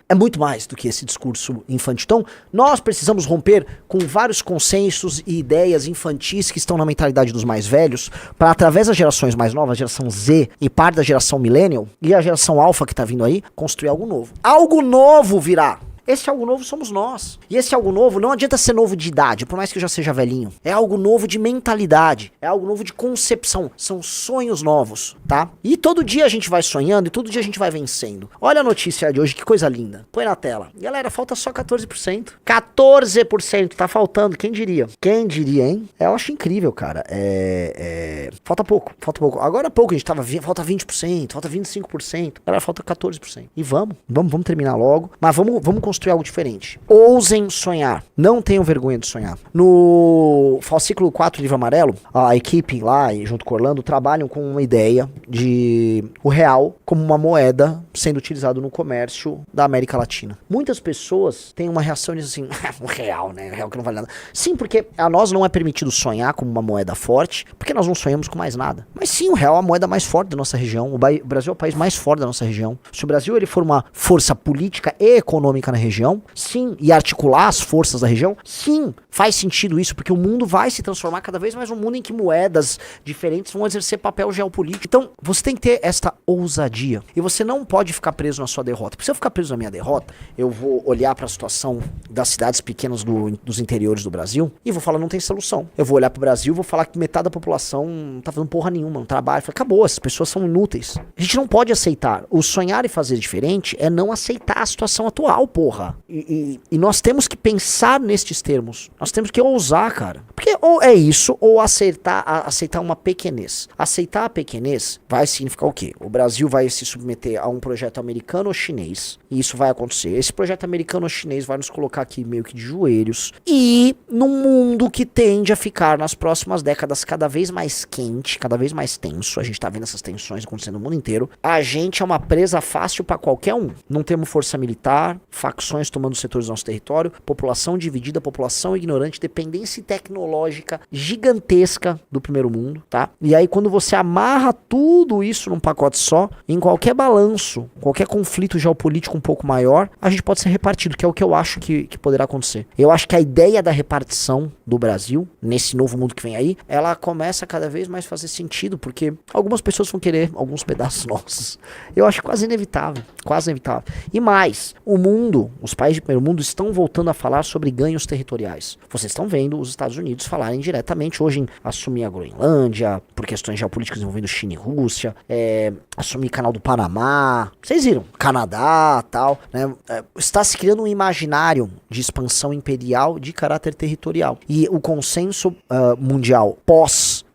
é muito mais do que esse discurso infantil. Então, nós precisamos romper com vários consensos e ideias infantis que estão na mentalidade dos mais velhos, para através das gerações mais novas, a geração Z e parte da geração Millennial, e a geração Alpha que tá vindo aí, construir algo novo. Algo novo virá! Esse algo novo somos nós. E esse algo novo não adianta ser novo de idade, por mais que eu já seja velhinho. É algo novo de mentalidade. É algo novo de concepção. São sonhos novos, tá? E todo dia a gente vai sonhando e todo dia a gente vai vencendo. Olha a notícia de hoje, que coisa linda. Põe na tela. Galera, falta só 14%. 14% tá faltando, quem diria? Quem diria, hein? Eu acho incrível, cara. Falta pouco. Agora há pouco a gente falta 20%, falta 25%. Galera, falta 14%. E vamos terminar logo. Mas vamos construir algo diferente. Ousem sonhar. Não tenham vergonha de sonhar. No fascículo 4 do Livro Amarelo, a equipe lá, junto com Orlando, trabalham com uma ideia de o real como uma moeda sendo utilizado no comércio da América Latina. Muitas pessoas têm uma reação e dizem assim, o real, né? O real que não vale nada. Sim, porque a nós não é permitido sonhar como uma moeda forte, porque nós não sonhamos com mais nada. Mas sim, o real é a moeda mais forte da nossa região. O Brasil é o país mais forte da nossa região. Se o Brasil ele for uma força política e econômica na região, sim, e articular as forças da região, sim, faz sentido isso, porque o mundo vai se transformar cada vez mais um mundo em que moedas diferentes vão exercer papel geopolítico. Então, você tem que ter esta ousadia, e você não pode ficar preso na sua derrota. Porque se eu ficar preso na minha derrota, eu vou olhar para a situação das cidades pequenas dos interiores do Brasil, e vou falar, não tem solução. Eu vou olhar pro Brasil, vou falar que metade da população não tá fazendo porra nenhuma, não trabalha. Acabou, essas pessoas são inúteis. A gente não pode aceitar. O sonhar e fazer diferente é não aceitar a situação atual, porra. E nós temos que pensar nestes termos. Nós temos que ousar, cara. Porque ou é isso, ou aceitar uma pequenez. Aceitar a pequenez vai significar o quê? O Brasil vai se submeter a um projeto americano ou chinês, e isso vai acontecer. Esse projeto americano ou chinês vai nos colocar aqui meio que de joelhos, e num mundo que tende a ficar nas próximas décadas cada vez mais quente, cada vez mais tenso, a gente tá vendo essas tensões acontecendo no mundo inteiro, a gente é uma presa fácil pra qualquer um. Não temos força militar, facções tomando os setores do nosso território, população dividida, população ignorante, dependência tecnológica gigantesca do primeiro mundo, tá? E aí quando você amarra tudo isso num pacote só, em qualquer balanço, qualquer conflito geopolítico um pouco maior, a gente pode ser repartido, que é o que eu acho que poderá acontecer. Eu acho que a ideia da repartição do Brasil, nesse novo mundo que vem aí, ela começa a cada vez mais fazer sentido, porque algumas pessoas vão querer alguns pedaços nossos. Eu acho quase inevitável, quase inevitável. E mais, o mundo, os países de primeiro mundo estão voltando a falar sobre ganhos territoriais. Vocês estão vendo os Estados Unidos falarem diretamente hoje em assumir a Groenlândia, por questões geopolíticas envolvendo China e Rússia, assumir canal do Panamá, vocês viram, Canadá, tal, né? Está se criando um imaginário de expansão imperial de caráter territorial. E o consenso mundial pós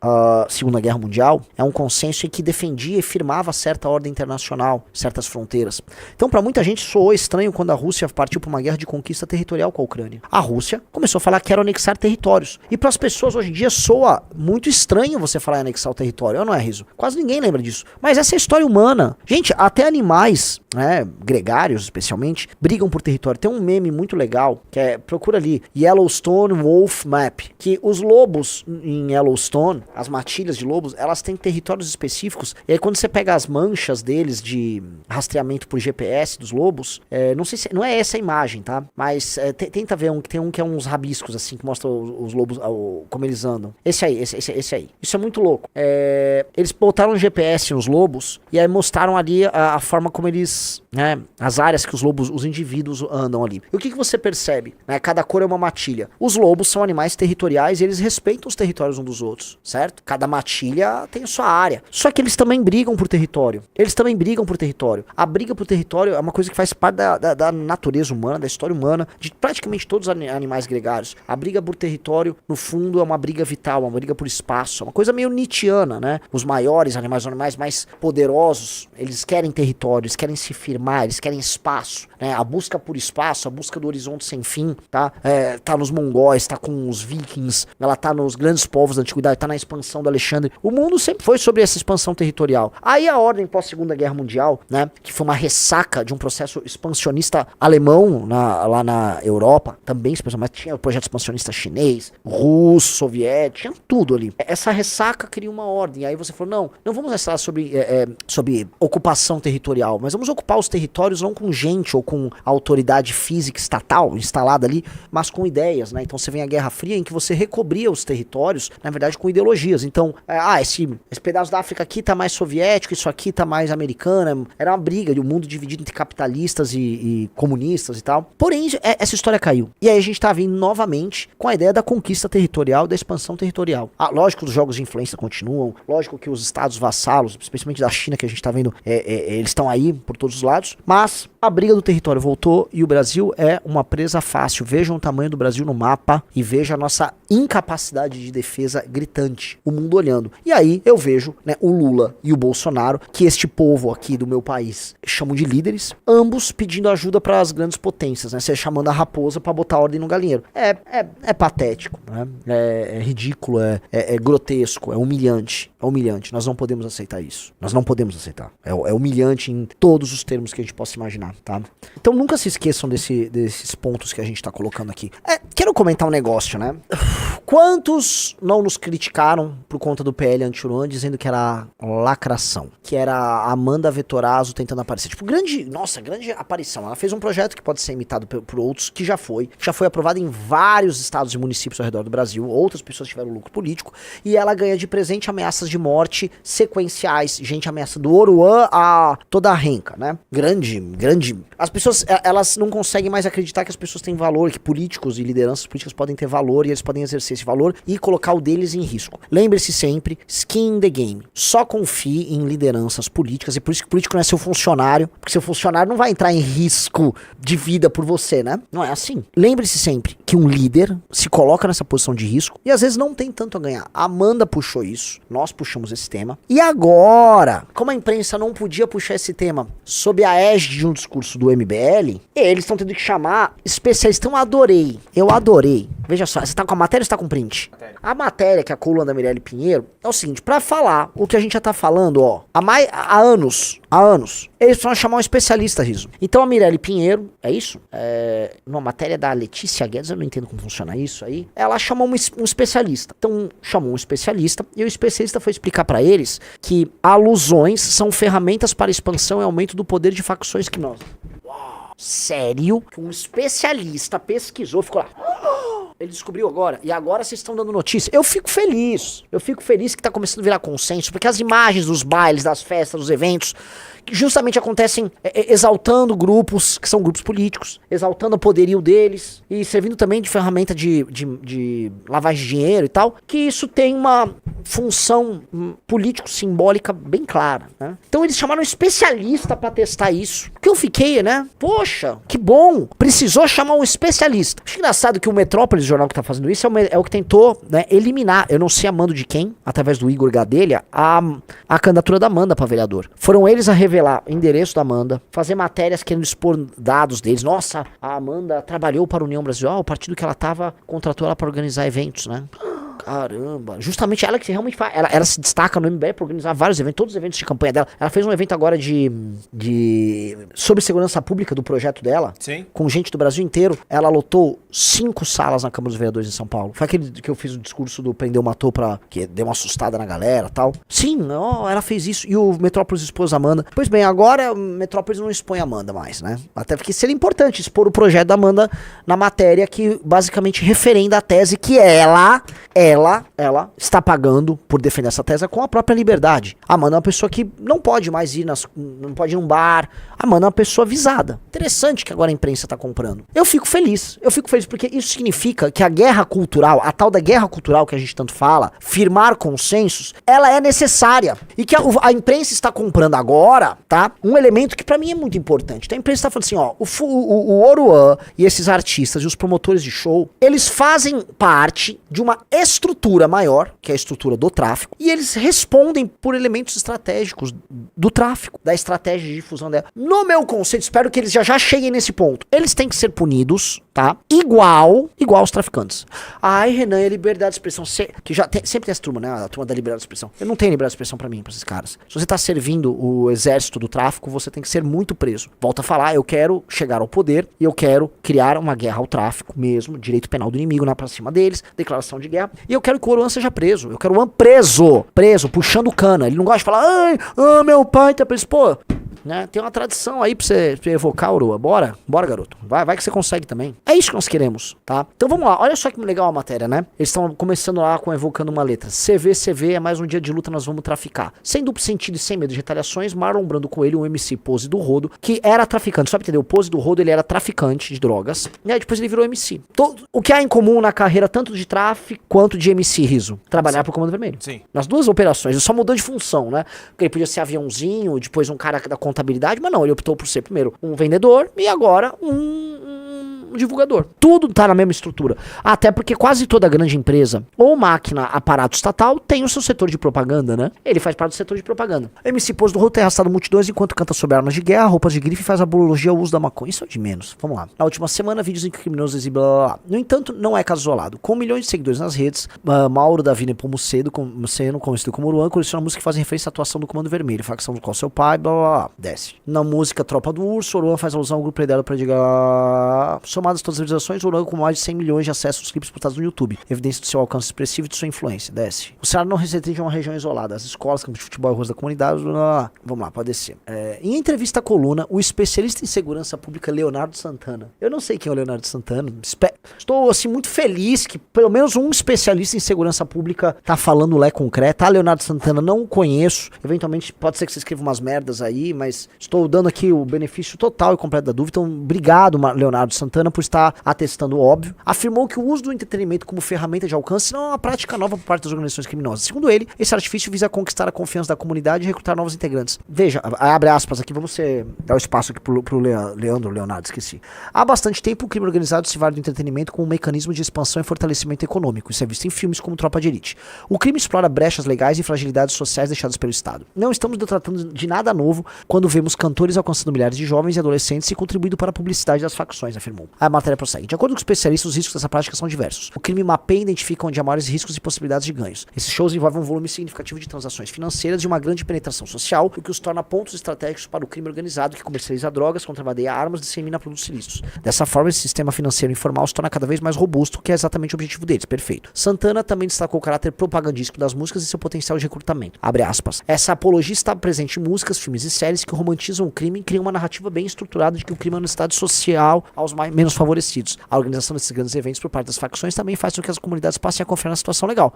Segunda Guerra Mundial é um consenso em que defendia e firmava certa ordem internacional, certas fronteiras. Então, para muita gente soou estranho quando a Rússia partiu para uma guerra de conquista territorial com a Ucrânia. A Rússia começou a falar que era anexar territórios. E para as pessoas hoje em dia soa muito estranho você falar em anexar o território, ou não é, Riso? Quase ninguém lembra disso. Mas essa é a história humana. Gente, até animais, né, gregários especialmente, brigam por território. Tem um meme muito legal, que procura ali, Yellowstone Wolf Map, que os lobos em Yellowstone, as matilhas de lobos, elas têm territórios específicos, e aí quando você pega as manchas deles de rastreamento por GPS dos lobos, não sei se, não é essa a imagem, tá? Mas tenta ver tem um que é uns rabiscos assim, que mostra os lobos, como eles andam. Esse aí. Isso é muito louco. Eles botaram um GPS nos lobos, e aí mostraram ali a forma como eles, né, as áreas que os lobos, os indivíduos andam ali. E o que você percebe? Né? Cada cor é uma matilha. Os lobos são animais territoriais e eles respeitam os territórios uns dos outros, certo? Cada matilha tem sua área. Só que eles também brigam por território. A briga por território é uma coisa que faz parte da natureza humana, da história humana, de praticamente todos os animais gregários. A briga por território, no fundo, é uma briga vital, uma briga por espaço. É uma coisa meio nietzschiana, né? Os maiores animais, os animais mais poderosos, eles querem território, eles querem se firmar, eles querem espaço, né? A busca por espaço, a busca do horizonte sem fim, tá? Tá nos mongóis, tá com os vikings, ela tá nos grandes povos da antiguidade, tá na expansão do Alexandre. O mundo sempre foi sobre essa expansão territorial. Aí a ordem pós-Segunda Guerra Mundial, né, que foi uma ressaca de um processo expansionista alemão lá na Europa, também, mas tinha o projeto expansionista chinês, russo, soviético, tinha tudo ali. Essa ressaca cria uma ordem. Aí você falou, não vamos falar sobre ocupação territorial, mas vamos ocupar os territórios não com gente ou com autoridade física estatal instalada ali, mas com ideias, né? Então você vem a Guerra Fria em que você recobria os territórios, na verdade, com ideologias. Então, esse pedaço da África aqui tá mais soviético, isso aqui tá mais americano. Era uma briga de um mundo dividido entre capitalistas e comunistas e tal. Porém, essa história caiu. E aí a gente tá vindo novamente com a ideia da conquista territorial, da expansão territorial. Lógico que os jogos de influência continuam, lógico que os estados vassalos, especialmente da China, que a gente tá vendo, eles estão aí por todos os lados, mas a briga do território voltou e o Brasil é uma presa fácil. Vejam o tamanho do Brasil no mapa e veja a nossa incapacidade de defesa gritante, o mundo olhando. E aí eu vejo, né, o Lula e o Bolsonaro, que este povo aqui do meu país chamam de líderes, ambos pedindo ajuda para as grandes potências, né? Você chamando a raposa para botar ordem no galinheiro. É patético, né? É ridículo, é grotesco, é humilhante. É humilhante. Nós não podemos aceitar isso. Nós não podemos aceitar. É humilhante em todos os termos que a gente possa imaginar, tá? Então nunca se esqueçam desses pontos que a gente tá colocando aqui. Quero comentar um negócio, né? Quantos não nos criticaram por conta do PL Anti-Uruan, dizendo que era lacração, que era a Amanda Vettorazzo tentando aparecer? Tipo, grande aparição. Ela fez um projeto que pode ser imitado por outros, que já foi aprovado em vários estados e municípios ao redor do Brasil. Outras pessoas tiveram lucro político, e ela ganha de presente ameaças de morte sequenciais, gente ameaçando do Oruan a toda a renca, né? Grande. As pessoas, elas não conseguem mais acreditar que as pessoas têm valor, que políticos e lideranças políticas podem ter valor, e eles podem exercer esse valor e colocar o deles em risco. Lembre-se sempre, skin in the game. Só confie em lideranças políticas, e por isso que o político não é seu funcionário, porque seu funcionário não vai entrar em risco de vida por você, né? Não é assim. Lembre-se sempre, que um líder se coloca nessa posição de risco e às vezes não tem tanto a ganhar. A Amanda puxou isso, nós puxamos esse tema. E agora, como a imprensa não podia puxar esse tema sob a égide de um discurso do MBL, eles estão tendo que chamar especialistas. Então eu adorei. Veja só, você tá com a matéria ou você tá com print? A matéria, que é a coluna da Mirelle Pinheiro, é o seguinte, pra falar o que a gente já tá falando, ó, há anos, eles precisam chamar um especialista, Riso. Então a Mirelle Pinheiro, é isso? Numa matéria da Letícia Guedes, eu não entendo como funciona isso aí, ela chamou um especialista. Então, chamou um especialista, e o especialista foi explicar pra eles que alusões são ferramentas para expansão e aumento do poder de facções criminosas. Uau, sério? Que um especialista pesquisou, ficou lá... Ele descobriu agora, e agora vocês estão dando notícia. Eu fico feliz que tá começando a virar consenso, porque as imagens dos bailes, das festas, dos eventos, que justamente acontecem exaltando grupos, que são grupos políticos, exaltando o poderio deles, e servindo também de ferramenta de lavagem de dinheiro e tal, que isso tem uma função político-simbólica bem clara, né? Então eles chamaram um especialista pra testar isso, que eu fiquei, né? Poxa, que bom, precisou chamar um especialista. Acho engraçado que o Metrópolis, o jornal que tá fazendo isso, é o que tentou, né, eliminar, eu não sei a mando de quem, através do Igor Gadelha, a candidatura da Amanda pra vereador. Foram eles a revelar o endereço da Amanda, fazer matérias querendo expor dados deles. Nossa, a Amanda trabalhou para a União Brasil, o partido que ela tava, contratou ela para organizar eventos, né? Caramba, justamente ela que realmente faz, ela se destaca no MBL para organizar vários eventos, todos os eventos de campanha dela. Ela fez um evento agora sobre segurança pública do projeto dela. Sim. Com gente do Brasil inteiro. Ela lotou 5 salas na Câmara dos Vereadores em São Paulo. Foi aquele que eu fiz o discurso do Prendeu Matou que deu uma assustada na galera e tal. Sim, ela fez isso. E o Metrópolis expôs a Amanda. Pois bem, agora o Metrópolis não expõe a Amanda mais, né? Até porque seria importante expor o projeto da Amanda na matéria que basicamente referenda a tese que ela está pagando por defender essa tese com a própria liberdade. A Amanda é uma pessoa que não pode mais não pode ir num bar. A Amanda é uma pessoa avisada. Interessante que agora a imprensa tá comprando. Eu fico feliz porque isso significa que a guerra cultural, a tal da guerra cultural que a gente tanto fala, firmar consensos, ela é necessária. E que a imprensa está comprando agora, tá? Um elemento que pra mim é muito importante. Então a imprensa tá falando assim, ó, o Oruan e esses artistas e os promotores de show, eles fazem parte de uma estrutura maior, que é a estrutura do tráfico, e eles respondem por elementos estratégicos do tráfico, da estratégia de difusão dela. No meu conceito, espero que eles já cheguem nesse ponto. Eles têm que ser punidos, tá? Igual aos traficantes. Ai, Renan, é liberdade de expressão. Que já sempre tem essa turma, né? A turma da liberdade de expressão. Eu não tenho liberdade de expressão pra mim, pra esses caras. Se você tá servindo o exército do tráfico, você tem que ser muito preso. Volta a falar, eu quero chegar ao poder e eu quero criar uma guerra ao tráfico mesmo, direito penal do inimigo pra cima deles, declaração de guerra. E eu quero que o Oruan seja preso. Eu quero o Oruan preso, puxando cana. Ele não gosta de falar, meu pai tá preso. Pô, né? Tem uma tradição aí pra você evocar, Oruan. Bora, garoto. Vai que você consegue também. É isso que nós queremos, tá? Então vamos lá. Olha só que legal a matéria, né? Eles estão começando lá com evocando uma letra. CV, é mais um dia de luta, nós vamos traficar. Sem duplo sentido e sem medo de retaliações, Marlon Brando Coelho, um MC Pose do Rodo, que era traficante. Só pra entender, o Pose do Rodo, ele era traficante de drogas. E aí depois ele virou MC. O que há em comum na carreira tanto de tráfico quanto de MC, Riso? Trabalhar pro Comando Vermelho. Sim. Nas duas operações. Ele só mudou de função, né? Porque ele podia ser aviãozinho, depois um cara da contabilidade, mas não, ele optou por ser primeiro um vendedor e agora um divulgador. Tudo tá na mesma estrutura. Até porque quase toda grande empresa ou máquina, aparato estatal, tem o seu setor de propaganda, né? Ele faz parte do setor de propaganda. MC Pose do Rodo tem arrastado multidões enquanto canta sobre armas de guerra, roupas de grife e faz apologia ao uso da maconha. Isso é de menos. Vamos lá. Na última semana, vídeos em que criminosos exibem blá, blá, blá. No entanto, não é caso isolado. Com milhões de seguidores nas redes, Mauro Davi Nepomuceno, conhecido como Oruan, coleciona música que fazem referência à atuação do Comando Vermelho, facção do qual seu pai, blá blá blá. Desce. Na música Tropa do Urso, Oruan faz alusão ao grupo liderado para diga. Somadas todas as visualizações, Oruan com mais de 100 milhões de acessos aos clipes postados no YouTube. Evidência do seu alcance expressivo e de sua influência. Desce. O cenário não restringe a uma região isolada. As escolas, campos de futebol e ruas da comunidade. Blá, blá, blá. Vamos lá, pode descer. Em entrevista à coluna, o especialista em segurança pública Leonardo Santana. Eu não sei quem é o Leonardo Santana. Estou, assim, muito feliz que pelo menos um especialista em segurança pública tá falando concreto. Tá, Leonardo Santana, não o conheço. Eventualmente, pode ser que você escreva umas merdas aí, mas estou dando aqui o benefício total e completo da dúvida. Então, obrigado, Leonardo Santana, por estar atestando o óbvio. Afirmou que o uso do entretenimento como ferramenta de alcance não é uma prática nova por parte das organizações criminosas. Segundo ele, esse artifício visa conquistar a confiança da comunidade e recrutar novos integrantes. Veja, abre aspas aqui, vamos dar o espaço aqui pro Leonardo, esqueci. Há bastante tempo o crime organizado se vale do entretenimento como um mecanismo de expansão e fortalecimento econômico. Isso é visto em filmes como Tropa de Elite. O crime explora brechas legais e fragilidades sociais deixadas pelo Estado. Não estamos tratando de nada novo quando vemos cantores alcançando milhares de jovens e adolescentes e contribuindo para a publicidade das facções, afirmou. A matéria prossegue. De acordo com especialistas, os riscos dessa prática são diversos. O crime mapeia e identifica onde há maiores riscos e possibilidades de ganhos. Esses shows envolvem um volume significativo de transações financeiras e uma grande penetração social, o que os torna pontos estratégicos para o crime organizado que comercializa drogas, contrabandeia armas e dissemina produtos ilícitos. Dessa forma, esse sistema financeiro informal se torna cada vez mais robusto, que é exatamente o objetivo deles. Perfeito. Santana também destacou o caráter propagandístico das músicas e seu potencial de recrutamento. Abre aspas. Essa apologia está presente em músicas, filmes e séries que romantizam o crime e criam uma narrativa bem estruturada de que o crime é um estado social aos menos favorecidos. A organização desses grandes eventos por parte das facções também faz com que as comunidades passem a confiar na situação legal.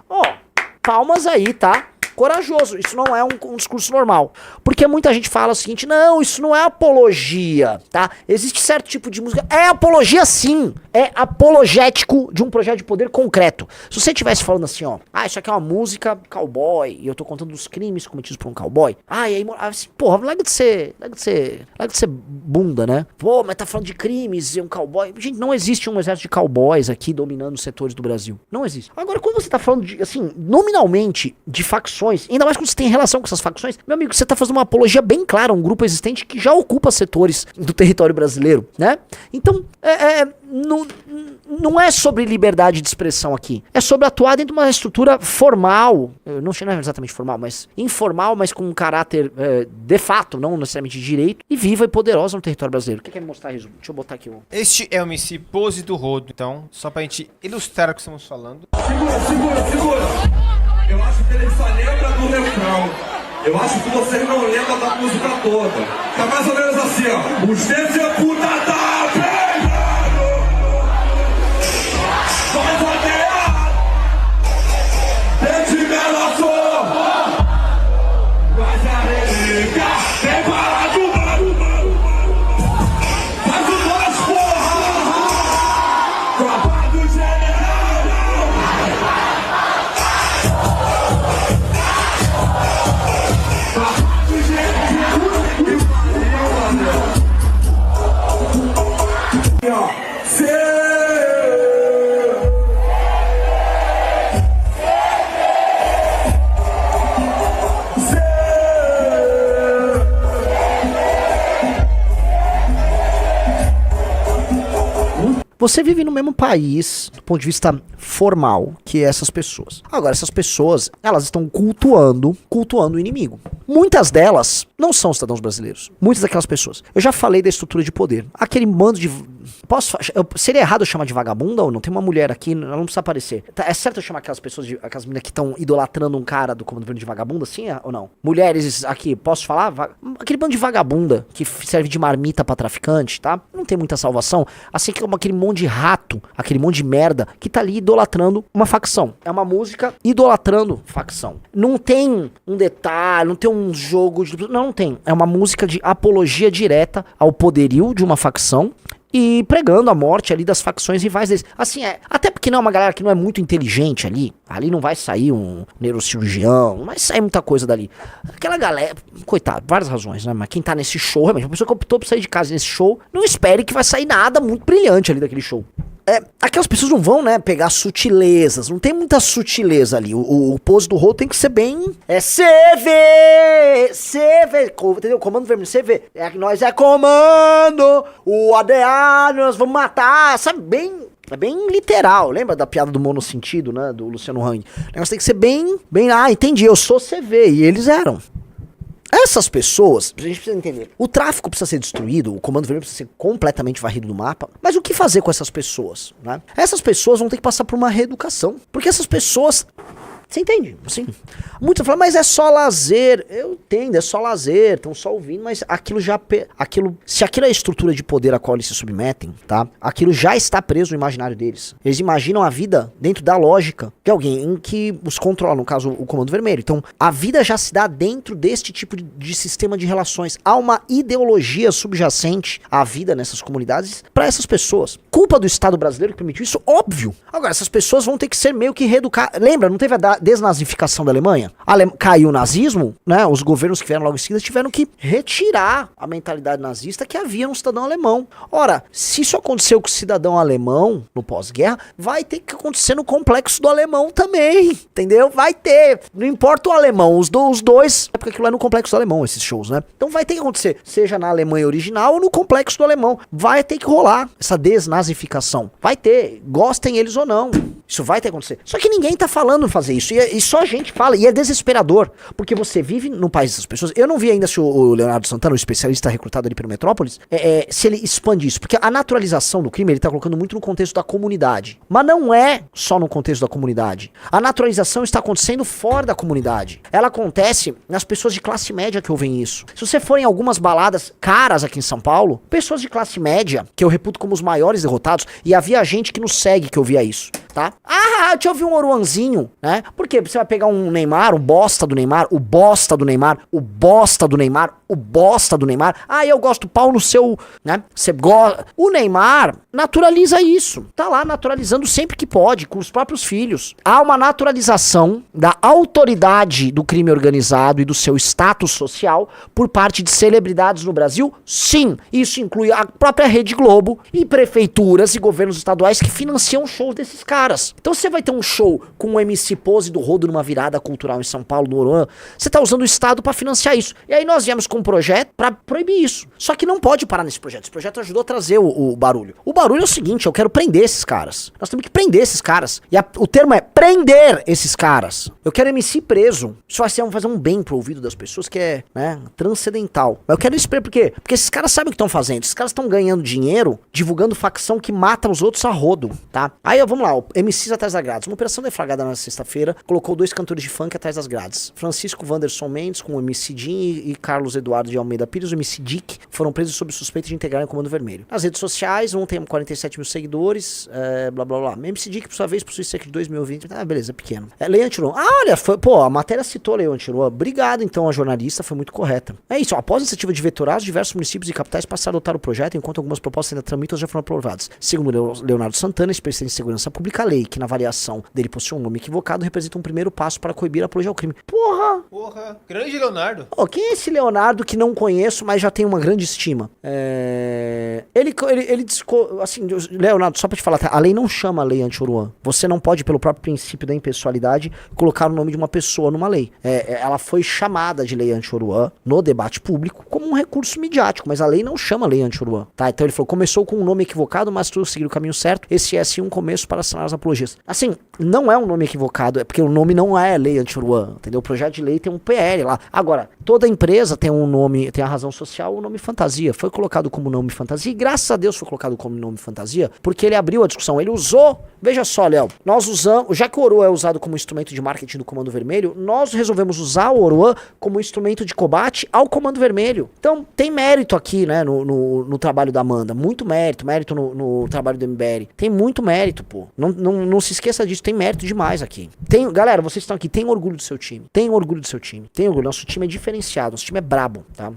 Palmas aí, tá? Corajoso, isso não é um discurso normal. Porque muita gente fala o seguinte, não, isso não é apologia, tá? Existe certo tipo de música, é apologia sim, é apologético de um projeto de poder concreto. Se você estivesse falando assim, ó, isso aqui é uma música cowboy, e eu tô contando dos crimes cometidos por um cowboy, e aí, assim, porra, larga de ser bunda, né? Pô, mas tá falando de crimes e um cowboy. Gente, não existe um exército de cowboys aqui dominando os setores do Brasil. Não existe. Agora, quando você tá falando de, assim, nominalmente, de facções, ainda mais quando você tem relação com essas facções, meu amigo, você tá fazendo uma apologia bem clara a um grupo existente que já ocupa setores do território brasileiro, né? Então, não é sobre liberdade de expressão aqui, é sobre atuar dentro de uma estrutura formal, não é exatamente formal, mas informal, mas com um caráter de fato, não necessariamente de direito, e viva e poderosa no território brasileiro. O que quer me mostrar, resumo? Deixa eu botar aqui. Este é o MC Pose do Rodo, então, só pra gente ilustrar o que estamos falando. Segura! Eu acho que ele só lembra do refrão. Eu acho que você não lembra da música toda. Tá mais ou menos assim, ó. Os dentes é puta tá pegando. Vai vadear. Dente melaçou. Vai arregar. Vem parar do mano. Faz o nós, porra. Tropa do general. Você vive no mesmo país, do ponto de vista formal, que essas pessoas. Agora, essas pessoas, elas estão cultuando o inimigo. Muitas delas não são cidadãos brasileiros. Muitas daquelas pessoas. Eu já falei da estrutura de poder. Aquele bando de... Seria errado eu chamar de vagabunda ou não? Tem uma mulher aqui, ela não precisa aparecer. É certo eu chamar aquelas pessoas, aquelas meninas que estão idolatrando um cara do comando de vagabunda, assim, ou não? Mulheres aqui, posso falar? Aquele bando de vagabunda que serve de marmita pra traficante, tá? Não tem muita salvação. Assim como aquele monte de rato, aquele monte de merda que tá ali idolatrando uma facção. É uma música idolatrando facção. Não tem um detalhe, não tem um jogo de... Não tem. É uma música de apologia direta ao poderio de uma facção e pregando a morte ali das facções rivais deles. Assim, até porque não é uma galera que não é muito inteligente ali. Ali não vai sair um neurocirurgião, não vai sair muita coisa dali. Aquela galera, coitado, várias razões, né? Mas quem tá nesse show, realmente, uma pessoa que optou por sair de casa nesse show, não espere que vai sair nada muito brilhante ali daquele show. Aquelas pessoas não vão, né, pegar sutilezas, não tem muita sutileza ali. O pose do Rodo tem que ser bem... CV, entendeu? Comando vermelho, CV. Nós é comando, o ADA, nós vamos matar, sabe? É bem literal, lembra da piada do monossentido, né, do Luciano Hang? O negócio tem que ser bem, entendi, eu sou CV, e eles eram. Essas pessoas, a gente precisa entender, o tráfico precisa ser destruído, o comando vermelho precisa ser completamente varrido do mapa, mas o que fazer com essas pessoas, né? Essas pessoas vão ter que passar por uma reeducação, porque essas pessoas Você entende? Assim, muitos falam, mas é só lazer. Eu entendo, é só lazer, estão só ouvindo, mas aquilo já... se aquilo é a estrutura de poder a qual eles se submetem, tá? Aquilo já está preso no imaginário deles. Eles imaginam a vida dentro da lógica de alguém em que os controla, no caso, o Comando Vermelho. Então, a vida já se dá dentro deste tipo de sistema de relações. Há uma ideologia subjacente à vida nessas comunidades para essas pessoas. Culpa do Estado brasileiro que permitiu isso? Óbvio. Agora, essas pessoas vão ter que ser meio que reeducadas. Lembra, não teve a desnazificação da Alemanha? Caiu o nazismo, né? Os governos que vieram logo em seguida tiveram que retirar a mentalidade nazista que havia no cidadão alemão. Ora, se isso aconteceu com o cidadão alemão no pós-guerra, vai ter que acontecer no complexo do alemão também, entendeu? Vai ter. Não importa o alemão, os dois, é porque aquilo é no complexo do alemão, esses shows, né? Então vai ter que acontecer, seja na Alemanha original ou no complexo do alemão. Vai ter que rolar essa desnazificação. Vai ter, gostem eles ou não. Isso vai ter que acontecer. Só que ninguém tá falando fazer isso. E só a gente fala. E é desesperador. Porque você vive no país dessas pessoas. Eu não vi ainda se o Leonardo Santana, o especialista recrutado ali pelo Metrópolis, se ele expande isso. Porque a naturalização do crime, ele tá colocando muito no contexto da comunidade. Mas não é só no contexto da comunidade. A naturalização está acontecendo fora da comunidade. Ela acontece nas pessoas de classe média que ouvem isso. Se você for em algumas baladas caras aqui em São Paulo, pessoas de classe média, que eu reputo como os maiores derrotados, e havia gente que nos segue que ouvia isso, tá? Deixa eu ouvir um Oruanzinho, né? Por quê? Você vai pegar um Neymar, o bosta do Neymar, o bosta do Neymar, o bosta do Neymar, o bosta do Neymar. Eu gosto pau no seu, né? Você gosta. O Neymar naturaliza isso. Tá lá naturalizando sempre que pode, com os próprios filhos. Há uma naturalização da autoridade do crime organizado e do seu status social por parte de celebridades no Brasil? Sim. Isso inclui a própria Rede Globo e prefeituras e governos estaduais que financiam shows desses caras. Então você vai ter um show com o MC Pose do Rodo numa virada cultural em São Paulo, no Oruan, você tá usando o Estado pra financiar isso. E aí nós viemos com um projeto pra proibir isso. Só que não pode parar nesse projeto. Esse projeto ajudou a trazer o barulho. O barulho é o seguinte, eu quero prender esses caras. Nós temos que prender esses caras. E o termo é prender esses caras. Eu quero MC preso. Isso vai fazer um bem pro ouvido das pessoas que é, né, transcendental. Mas eu quero isso por quê? Porque esses caras sabem o que estão fazendo. Esses caras estão ganhando dinheiro divulgando facção que mata os outros a rodo, tá? Aí, vamos lá, MCs atrás das grades. Uma operação deflagrada na sexta-feira colocou 2 cantores de funk atrás das grades. Francisco Wanderson Mendes com o MC Din e Carlos Eduardo de Almeida Pires, o MC Dick, foram presos sob suspeita de integrarem o Comando Vermelho. Nas redes sociais, um tem 47 mil seguidores, blá blá blá. MC Dick, por sua vez, possui cerca de 2 mil ouvintes. Beleza, pequeno. Leandro Tiruan. olha, a matéria citou Leandro Tiruan. Obrigado, então, a jornalista, foi muito correta. É isso, após a iniciativa de vetorar, os diversos municípios e capitais passaram a adotar o projeto, enquanto algumas propostas ainda tramitam já foram aprovadas. Segundo Leonardo Santana, especialista em segurança pública, a lei, que na avaliação dele possui um nome equivocado, representa um primeiro passo para coibir a apologia ao crime. Porra, grande Leonardo. Quem é esse Leonardo que não conheço, mas já tem uma grande estima? Ele assim, Leonardo, só pra te falar, a lei não chama lei anti-Oruan. Você não pode, pelo próprio princípio da impessoalidade, colocar o nome de uma pessoa numa lei. Ela foi chamada de lei anti-Oruan no debate público como um recurso midiático, mas a lei não chama lei anti-Oruan, tá? Então ele falou, começou com um nome equivocado, mas tudo seguir o caminho certo. Esse é sim um começo para sanar as apologias. Assim, não é um nome equivocado, é porque o nome não é lei anti-Oruan, entendeu? O projeto de lei tem um PL lá. Agora, toda empresa tem um nome, tem a razão social, o nome fantasia. Foi colocado como nome fantasia e graças a Deus foi colocado como nome fantasia, porque ele abriu a discussão, ele usou, veja só, Léo, nós usamos, já que o Oruan é usado como instrumento de marketing do Comando Vermelho, nós resolvemos usar o Oruan como instrumento de combate ao Comando Vermelho. Então, tem mérito aqui, né, no trabalho da Amanda, muito mérito no trabalho do MBL. Tem muito mérito, pô. Não se esqueça disso, tem mérito demais aqui. Galera, vocês estão aqui, tenham orgulho do seu time. Tenham orgulho do seu time. Tenham orgulho. Nosso time é diferenciado, nosso time é brabo, tá?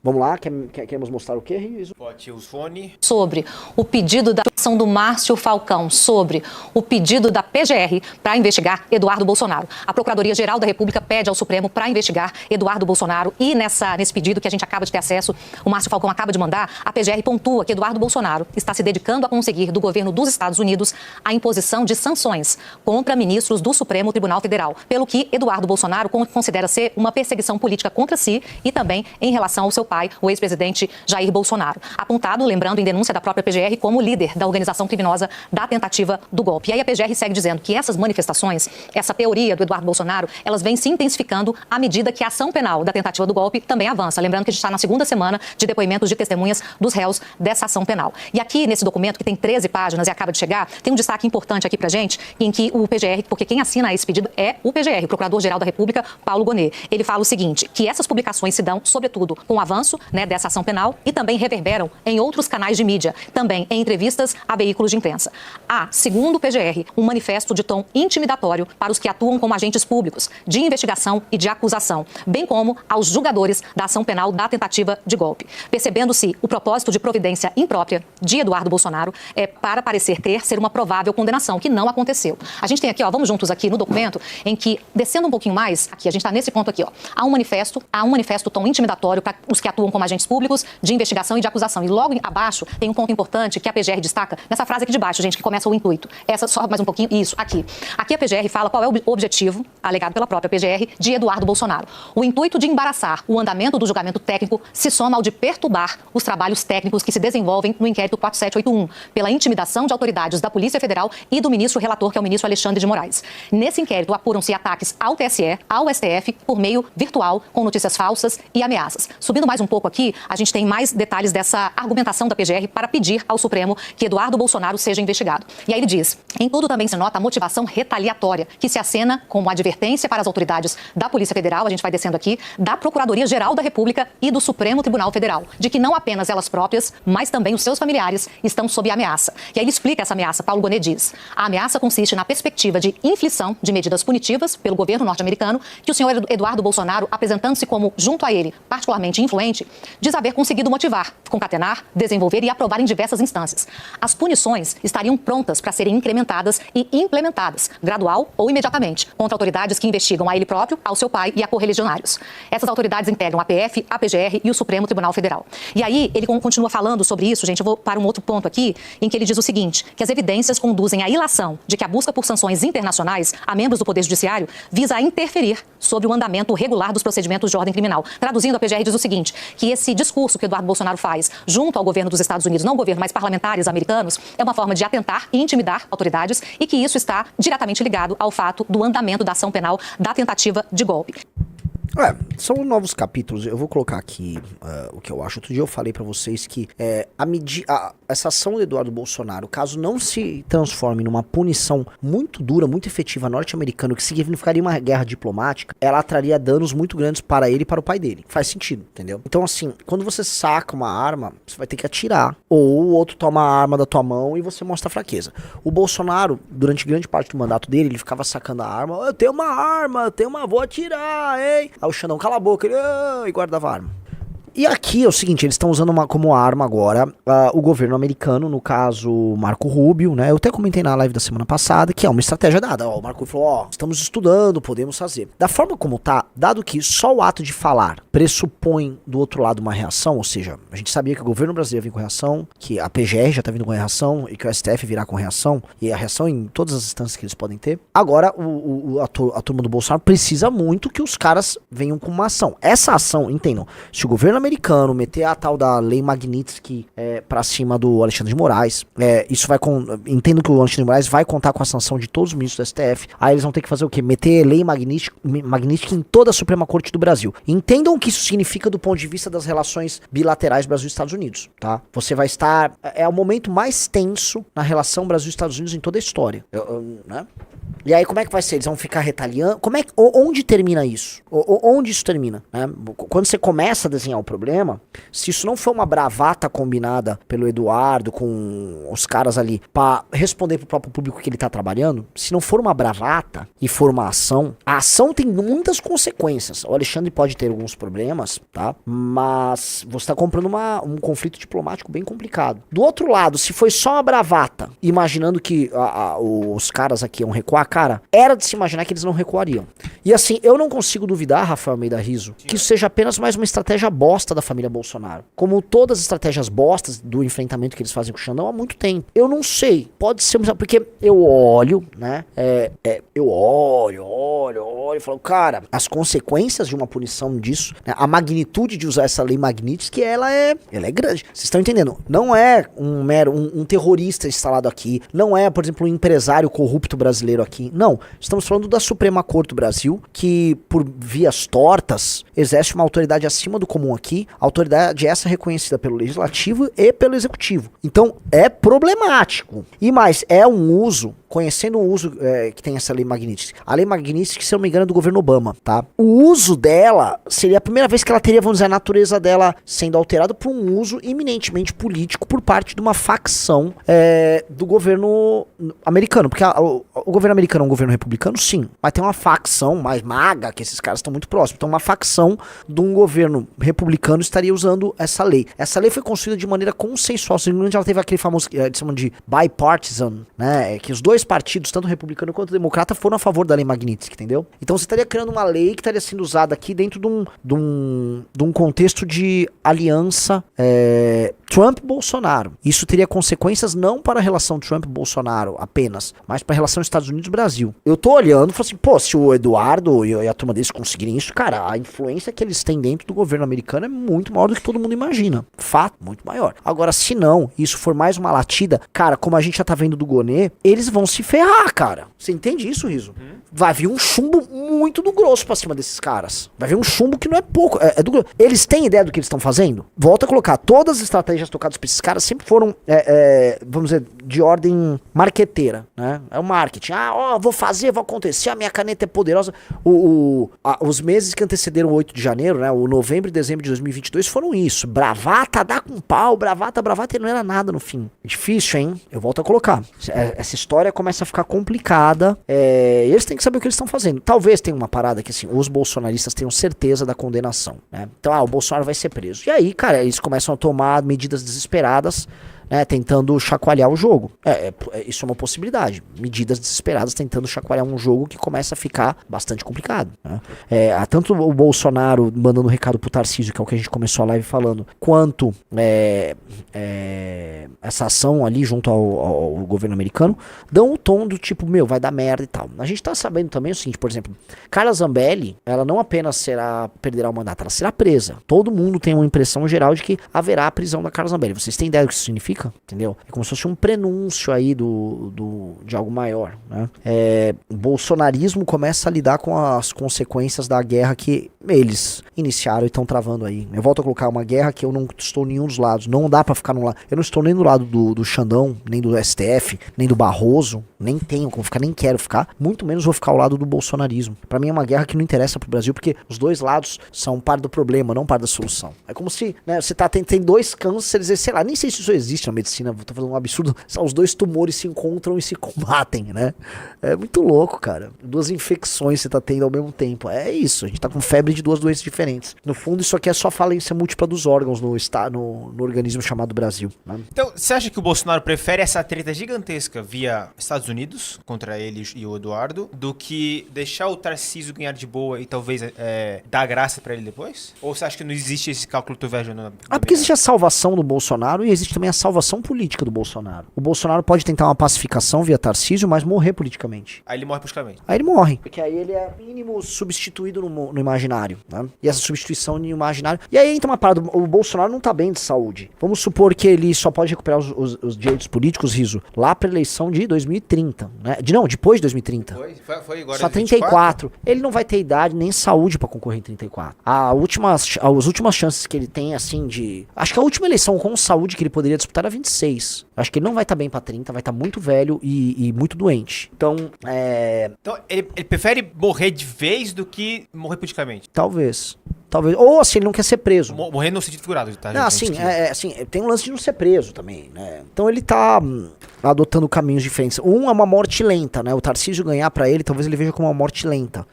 Vamos lá, queremos mostrar o quê, Riso? Pode os fone. Sobre o pedido da ação do Márcio Falcão, sobre o pedido da PGR para investigar Eduardo Bolsonaro. A Procuradoria-Geral da República pede ao Supremo para investigar Eduardo Bolsonaro e nesse pedido que a gente acaba de ter acesso, o Márcio Falcão acaba de mandar, a PGR pontua que Eduardo Bolsonaro está se dedicando a conseguir do governo dos Estados Unidos a imposição de sanções contra ministros do Supremo Tribunal Federal, pelo que Eduardo Bolsonaro considera ser uma perseguição política contra si e também em relação ao seu pai, o ex-presidente Jair Bolsonaro. Apontado, lembrando, em denúncia da própria PGR como líder da organização criminosa da tentativa do golpe. E aí a PGR segue dizendo que essas manifestações, essa teoria do Eduardo Bolsonaro, elas vêm se intensificando à medida que a ação penal da tentativa do golpe também avança. Lembrando que a gente está na segunda semana de depoimentos de testemunhas dos réus dessa ação penal. E aqui, nesse documento, que tem 13 páginas e acaba de chegar, tem um destaque importante importante aqui pra gente, em que o PGR, porque quem assina esse pedido é o PGR, o Procurador-Geral da República, Paulo Gonet. Ele fala o seguinte, que essas publicações se dão, sobretudo, com o avanço, né, dessa ação penal e também reverberam em outros canais de mídia, também em entrevistas a veículos de imprensa. Há, segundo o PGR, um manifesto de tom intimidatório para os que atuam como agentes públicos, de investigação e de acusação, bem como aos julgadores da ação penal da tentativa de golpe. Percebendo-se o propósito de providência imprópria de Eduardo Bolsonaro para parecer crer ser uma provável condenação, que não aconteceu. A gente tem aqui, ó, vamos juntos aqui no documento, em que, descendo um pouquinho mais, aqui, a gente está nesse ponto aqui, ó, há um manifesto tom intimidatório para os que atuam como agentes públicos de investigação e de acusação. E logo abaixo tem um ponto importante que a PGR destaca, nessa frase aqui de baixo, gente, que começa o intuito. Essa, só mais um pouquinho, isso, aqui. Aqui a PGR fala qual é o objetivo, alegado pela própria PGR, de Eduardo Bolsonaro. O intuito de embaraçar o andamento do julgamento técnico se soma ao de perturbar os trabalhos técnicos que se desenvolvem no inquérito 4781, pela intimidação de autoridades da Polícia Federal e do ministro relator, que é o ministro Alexandre de Moraes. Nesse inquérito apuram-se ataques ao TSE, ao STF, por meio virtual, com notícias falsas e ameaças. Subindo mais um pouco aqui, a gente tem mais detalhes dessa argumentação da PGR para pedir ao Supremo que Eduardo Bolsonaro seja investigado. E aí ele diz, em tudo também se nota a motivação retaliatória, que se acena como advertência para as autoridades da Polícia Federal, a gente vai descendo aqui, da Procuradoria-Geral da República e do Supremo Tribunal Federal, de que não apenas elas próprias, mas também os seus familiares estão sob ameaça. E aí ele explica essa ameaça, Paulo Gonet diz, a ameaça consiste na perspectiva de inflição de medidas punitivas pelo governo norte-americano, que o senhor Eduardo Bolsonaro, apresentando-se como, junto a ele, particularmente influente, diz haver conseguido motivar, concatenar, desenvolver e aprovar em diversas instâncias. As punições estariam prontas para serem incrementadas e implementadas, gradual ou imediatamente, contra autoridades que investigam a ele próprio, ao seu pai e a correligionários. Essas autoridades integram a PF, a PGR e o Supremo Tribunal Federal. E aí ele continua falando sobre isso, gente, eu vou para um outro ponto aqui, em que ele diz o seguinte, que as evidências conduzem à ilação de que a busca por sanções internacionais a membros do Poder Judiciário visa a interferir sobre o andamento regular dos procedimentos de ordem criminal. Traduzindo, a PGR diz o seguinte, que esse discurso que Eduardo Bolsonaro faz junto ao governo dos Estados Unidos, não o governo, mas parlamentares americanos, é uma forma de atentar e intimidar autoridades e que isso está diretamente ligado ao fato do andamento da ação penal da tentativa de golpe. São novos capítulos. Eu vou colocar aqui o que eu acho. Outro dia eu falei pra vocês que essa ação do Eduardo Bolsonaro, caso não se transforme numa punição muito dura, muito efetiva norte-americana, que significaria uma guerra diplomática, ela traria danos muito grandes para ele e para o pai dele. Faz sentido, entendeu? Então, assim, quando você saca uma arma, você vai ter que atirar. Ou o outro toma a arma da tua mão e você mostra fraqueza. O Bolsonaro, durante grande parte do mandato dele, ele ficava sacando a arma. Eu tenho uma arma, vou atirar, hein? Aí o Xandão, cala a boca, ele e guardava a arma. E aqui é o seguinte, eles estão usando como arma agora o governo americano, no caso Marco Rubio, né? Eu até comentei na live da semana passada que é uma estratégia dada. O Marco Rubio falou, estamos estudando, podemos fazer. Da forma como tá, dado que só o ato de falar pressupõe do outro lado uma reação, ou seja, a gente sabia que o governo brasileiro vinha com reação, que a PGR já tá vindo com reação e que o STF virá com reação, e a reação em todas as instâncias que eles podem ter. Agora, a turma do Bolsonaro precisa muito que os caras venham com uma ação. Essa ação, entendam, se o governo americano meter a tal da lei Magnitsky pra cima do Alexandre de Moraes, isso vai entendo que o Alexandre de Moraes vai contar com a sanção de todos os ministros do STF, aí eles vão ter que fazer o quê? Meter lei Magnitsky em toda a Suprema Corte do Brasil. Entendam o que isso significa do ponto de vista das relações bilaterais Brasil e Estados Unidos, tá? Você vai estar, é o momento mais tenso na relação Brasil e Estados Unidos em toda a história, né? E aí como é que vai ser? Eles vão ficar retaliando? Onde termina isso? Onde isso termina? Né? Quando você começa a desenhar o problema, se isso não for uma bravata combinada pelo Eduardo com os caras ali pra responder pro próprio público que ele tá trabalhando, se não for uma bravata e for uma ação, a ação tem muitas consequências. O Alexandre pode ter alguns problemas, tá? Mas você tá comprando um conflito diplomático bem complicado. Do outro lado, se foi só uma bravata, imaginando que os caras aqui iam recuar, cara, era de se imaginar que eles não recuariam. E assim, eu não consigo duvidar, Rafael Almeida Rizzo, que isso seja apenas mais uma estratégia bosta da família Bolsonaro. Como todas as estratégias bostas do enfrentamento que eles fazem com o Xandão há muito tempo. Eu não sei. Pode ser, porque eu olho, né? Eu olho e falo, cara, as consequências de uma punição disso, né, a magnitude de usar essa lei Magnitsky, ela é grande. Vocês estão entendendo? Não é um terrorista instalado aqui, não é, por exemplo, um empresário corrupto brasileiro aqui aqui. Não, estamos falando da Suprema Corte do Brasil, que por vias tortas exerce uma autoridade acima do comum aqui, autoridade essa reconhecida pelo Legislativo e pelo Executivo. Então é problemático. E mais, é um uso, conhecendo o uso que tem essa lei Magnitsky. A lei Magnitsky, se eu não me engano, é do governo Obama, tá? O uso dela seria a primeira vez que ela teria, vamos dizer, a natureza dela sendo alterada por um uso eminentemente político por parte de uma facção do governo americano. Porque o governo americano é um governo republicano, sim, mas tem uma facção mais maga, que esses caras estão muito próximos. Então uma facção de um governo republicano estaria usando essa lei. Essa lei foi construída de maneira consensual. Se não me engano, ela teve aquele famoso, eles chamam de bipartisan, né? Que os dois partidos, tanto republicano quanto democrata, foram a favor da lei Magnitsky, entendeu? Então você estaria criando uma lei que estaria sendo usada aqui dentro de um contexto de aliança Trump-Bolsonaro. Isso teria consequências não para a relação Trump-Bolsonaro apenas, mas para a relação Estados Unidos-Brasil. Eu tô olhando e falo assim, pô, se o Eduardo e a turma deles conseguirem isso, cara, a influência que eles têm dentro do governo americano é muito maior do que todo mundo imagina. Fato, muito maior. Agora, se não, isso for mais uma latida, cara, como a gente já tá vendo do Gonê, eles vão se ferrar, cara. Você entende isso, Riso? Vai vir um chumbo muito do grosso pra cima desses caras. Vai vir um chumbo que não é pouco, é do grosso. Eles têm ideia do que eles estão fazendo? Volta a colocar, todas as estratégias tocadas por esses caras sempre foram, vamos dizer, de ordem marqueteira, né? É o marketing. Vou fazer, vou acontecer, a minha caneta é poderosa. Os meses que antecederam o 8 de janeiro, né? O novembro e dezembro de 2022 foram isso. Bravata, dá com pau, bravata, e não era nada no fim. É difícil, hein? Eu volto a colocar. Essa história começa a ficar complicada. Eles têm que saber o que eles estão fazendo. Talvez tenha uma parada que, assim, os bolsonaristas tenham certeza da condenação, né? Então, o Bolsonaro vai ser preso. E aí, cara, eles começam a tomar medidas desesperadas, né, tentando chacoalhar o jogo. Isso é uma possibilidade. Medidas desesperadas tentando chacoalhar um jogo que começa a ficar bastante complicado, né? Tanto o Bolsonaro mandando recado pro Tarcísio, que é o que a gente começou a live falando, quanto essa ação ali junto ao governo americano, dão o tom do tipo, vai dar merda e tal. A gente tá sabendo também o seguinte, por exemplo, Carla Zambelli, ela não apenas perderá o mandato, ela será presa. Todo mundo tem uma impressão geral de que haverá a prisão da Carla Zambelli. Vocês têm ideia do que isso significa? Entendeu? É como se fosse um prenúncio aí de algo maior, né? O bolsonarismo começa a lidar com as consequências da guerra que eles iniciaram e estão travando aí. Eu volto a colocar uma guerra que eu não estou em nenhum dos lados. Não dá pra ficar num lado. Eu não estou nem do lado do Xandão, nem do STF, nem do Barroso. Nem tenho como ficar, nem quero ficar. Muito menos vou ficar ao lado do bolsonarismo. Pra mim é uma guerra que não interessa pro Brasil, porque os dois lados são parte do problema, não parte da solução. É como se, né, você tem dois cânceres, sei lá, nem sei se isso existe na medicina, tô fazendo um absurdo. Os dois tumores se encontram e se combatem, né? É muito louco, cara. Duas infecções você tá tendo ao mesmo tempo. É isso, a gente tá com febre de duas doenças diferentes. No fundo, isso aqui é só falência múltipla dos órgãos no organismo chamado Brasil, né? Então, você acha que o Bolsonaro prefere essa treta gigantesca via Estados Unidos, contra ele e o Eduardo, do que deixar o Tarcísio ganhar de boa e talvez dar graça pra ele depois? Ou você acha que não existe esse cálculo, tô viajando? Porque existe a salvação do Bolsonaro e existe também a salvação política do Bolsonaro. O Bolsonaro pode tentar uma pacificação via Tarcísio, mas morrer politicamente. Aí ele morre politicamente. Aí ele morre. Porque aí ele é mínimo substituído no imaginário, né? E essa substituição no imaginário... E aí entra uma parada, o Bolsonaro não tá bem de saúde. Vamos supor que ele só pode recuperar os direitos políticos, Riso, lá pra eleição de 2030, né? Depois de 2030. Foi agora. Só 34. Ele não vai ter idade nem saúde pra concorrer em 34. As últimas chances que ele tem, assim, acho que a última eleição com saúde que ele poderia disputar era 26. Acho que ele não vai estar bem pra 30, vai estar muito velho e muito doente. Então, Então, ele prefere morrer de vez do que morrer politicamente? Talvez. Ou assim, ele não quer ser preso. Morrer no sentido figurado, tá? Não, assim, tem um lance de não ser preso também, né? Então ele tá adotando caminhos diferentes. É uma morte lenta, né? O Tarcísio ganhar pra ele, talvez ele veja como uma morte lenta.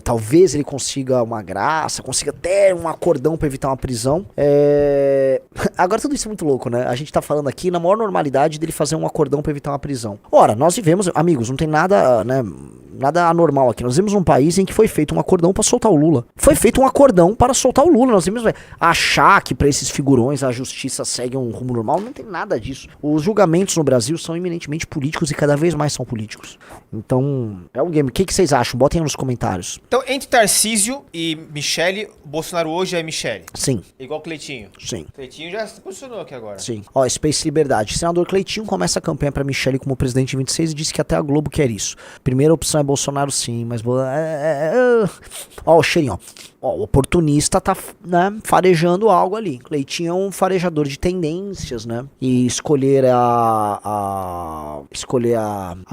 Talvez ele consiga uma graça, consiga até um acordão pra evitar uma prisão. Agora tudo isso é muito louco, né? A gente tá falando aqui na maior normalidade dele fazer um acordão pra evitar uma prisão. Ora, nós vivemos, amigos, não tem nada, né? nada anormal aqui. Nós vimos um país em que foi feito um acordão para soltar o Lula. Foi feito um acordão para soltar o Lula. Nós vimos achar que para esses figurões a justiça segue um rumo normal. Não tem nada disso. Os julgamentos no Brasil são eminentemente políticos e cada vez mais são políticos. Então, é um game. O que vocês acham? Botem aí nos comentários. Então, entre Tarcísio e Michele, Bolsonaro hoje é Michele. Sim. Igual Cleitinho. Sim. Cleitinho já se posicionou aqui agora. Sim. Ó, Space Liberdade. Senador Cleitinho começa a campanha para Michele como presidente em 26 e disse que até a Globo quer isso. Primeira opção é Bolsonaro, sim, mas... Ó, o cheirinho, ó. Ó, o oportunista tá, né, farejando algo ali. Cleitinho é um farejador de tendências, né? E escolher a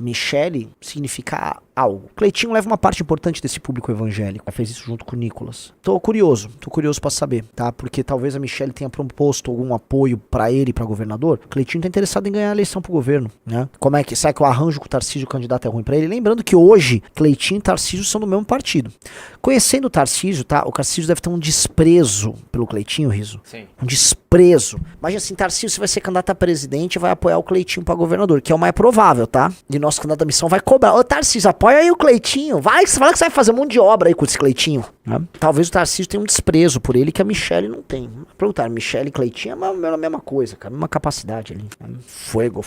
Michele significa algo. Cleitinho leva uma parte importante desse público evangélico. Ela fez isso junto com o Nicolas. Tô curioso pra saber, tá? Porque talvez a Michele tenha proposto algum apoio pra ele, pra governador. Cleitinho tá interessado em ganhar a eleição pro governo, né? Como é que, será que o arranjo com o Tarcísio, o candidato, é ruim pra ele? Lembrando que hoje, Cleitinho e Tarcísio são do mesmo partido. Conhecendo o Tarcísio, tá? O Tarcísio deve ter um desprezo pelo Cleitinho, Riso. Sim. Um desprezo. Imagina assim, Tarcísio, você vai ser candidato a presidente e vai apoiar o Cleitinho pra governador, que é o mais provável, tá? E nosso candidato da missão vai cobrar. Ô, Tarcísio, apoia aí o Cleitinho. Fala que você vai fazer um monte de obra aí com esse Cleitinho. Né? Talvez o Tarcísio tenha um desprezo por ele que a Michele não tem. Perguntar, Michele e Cleitinho é a mesma coisa, cara. A mesma capacidade ali. Fuego.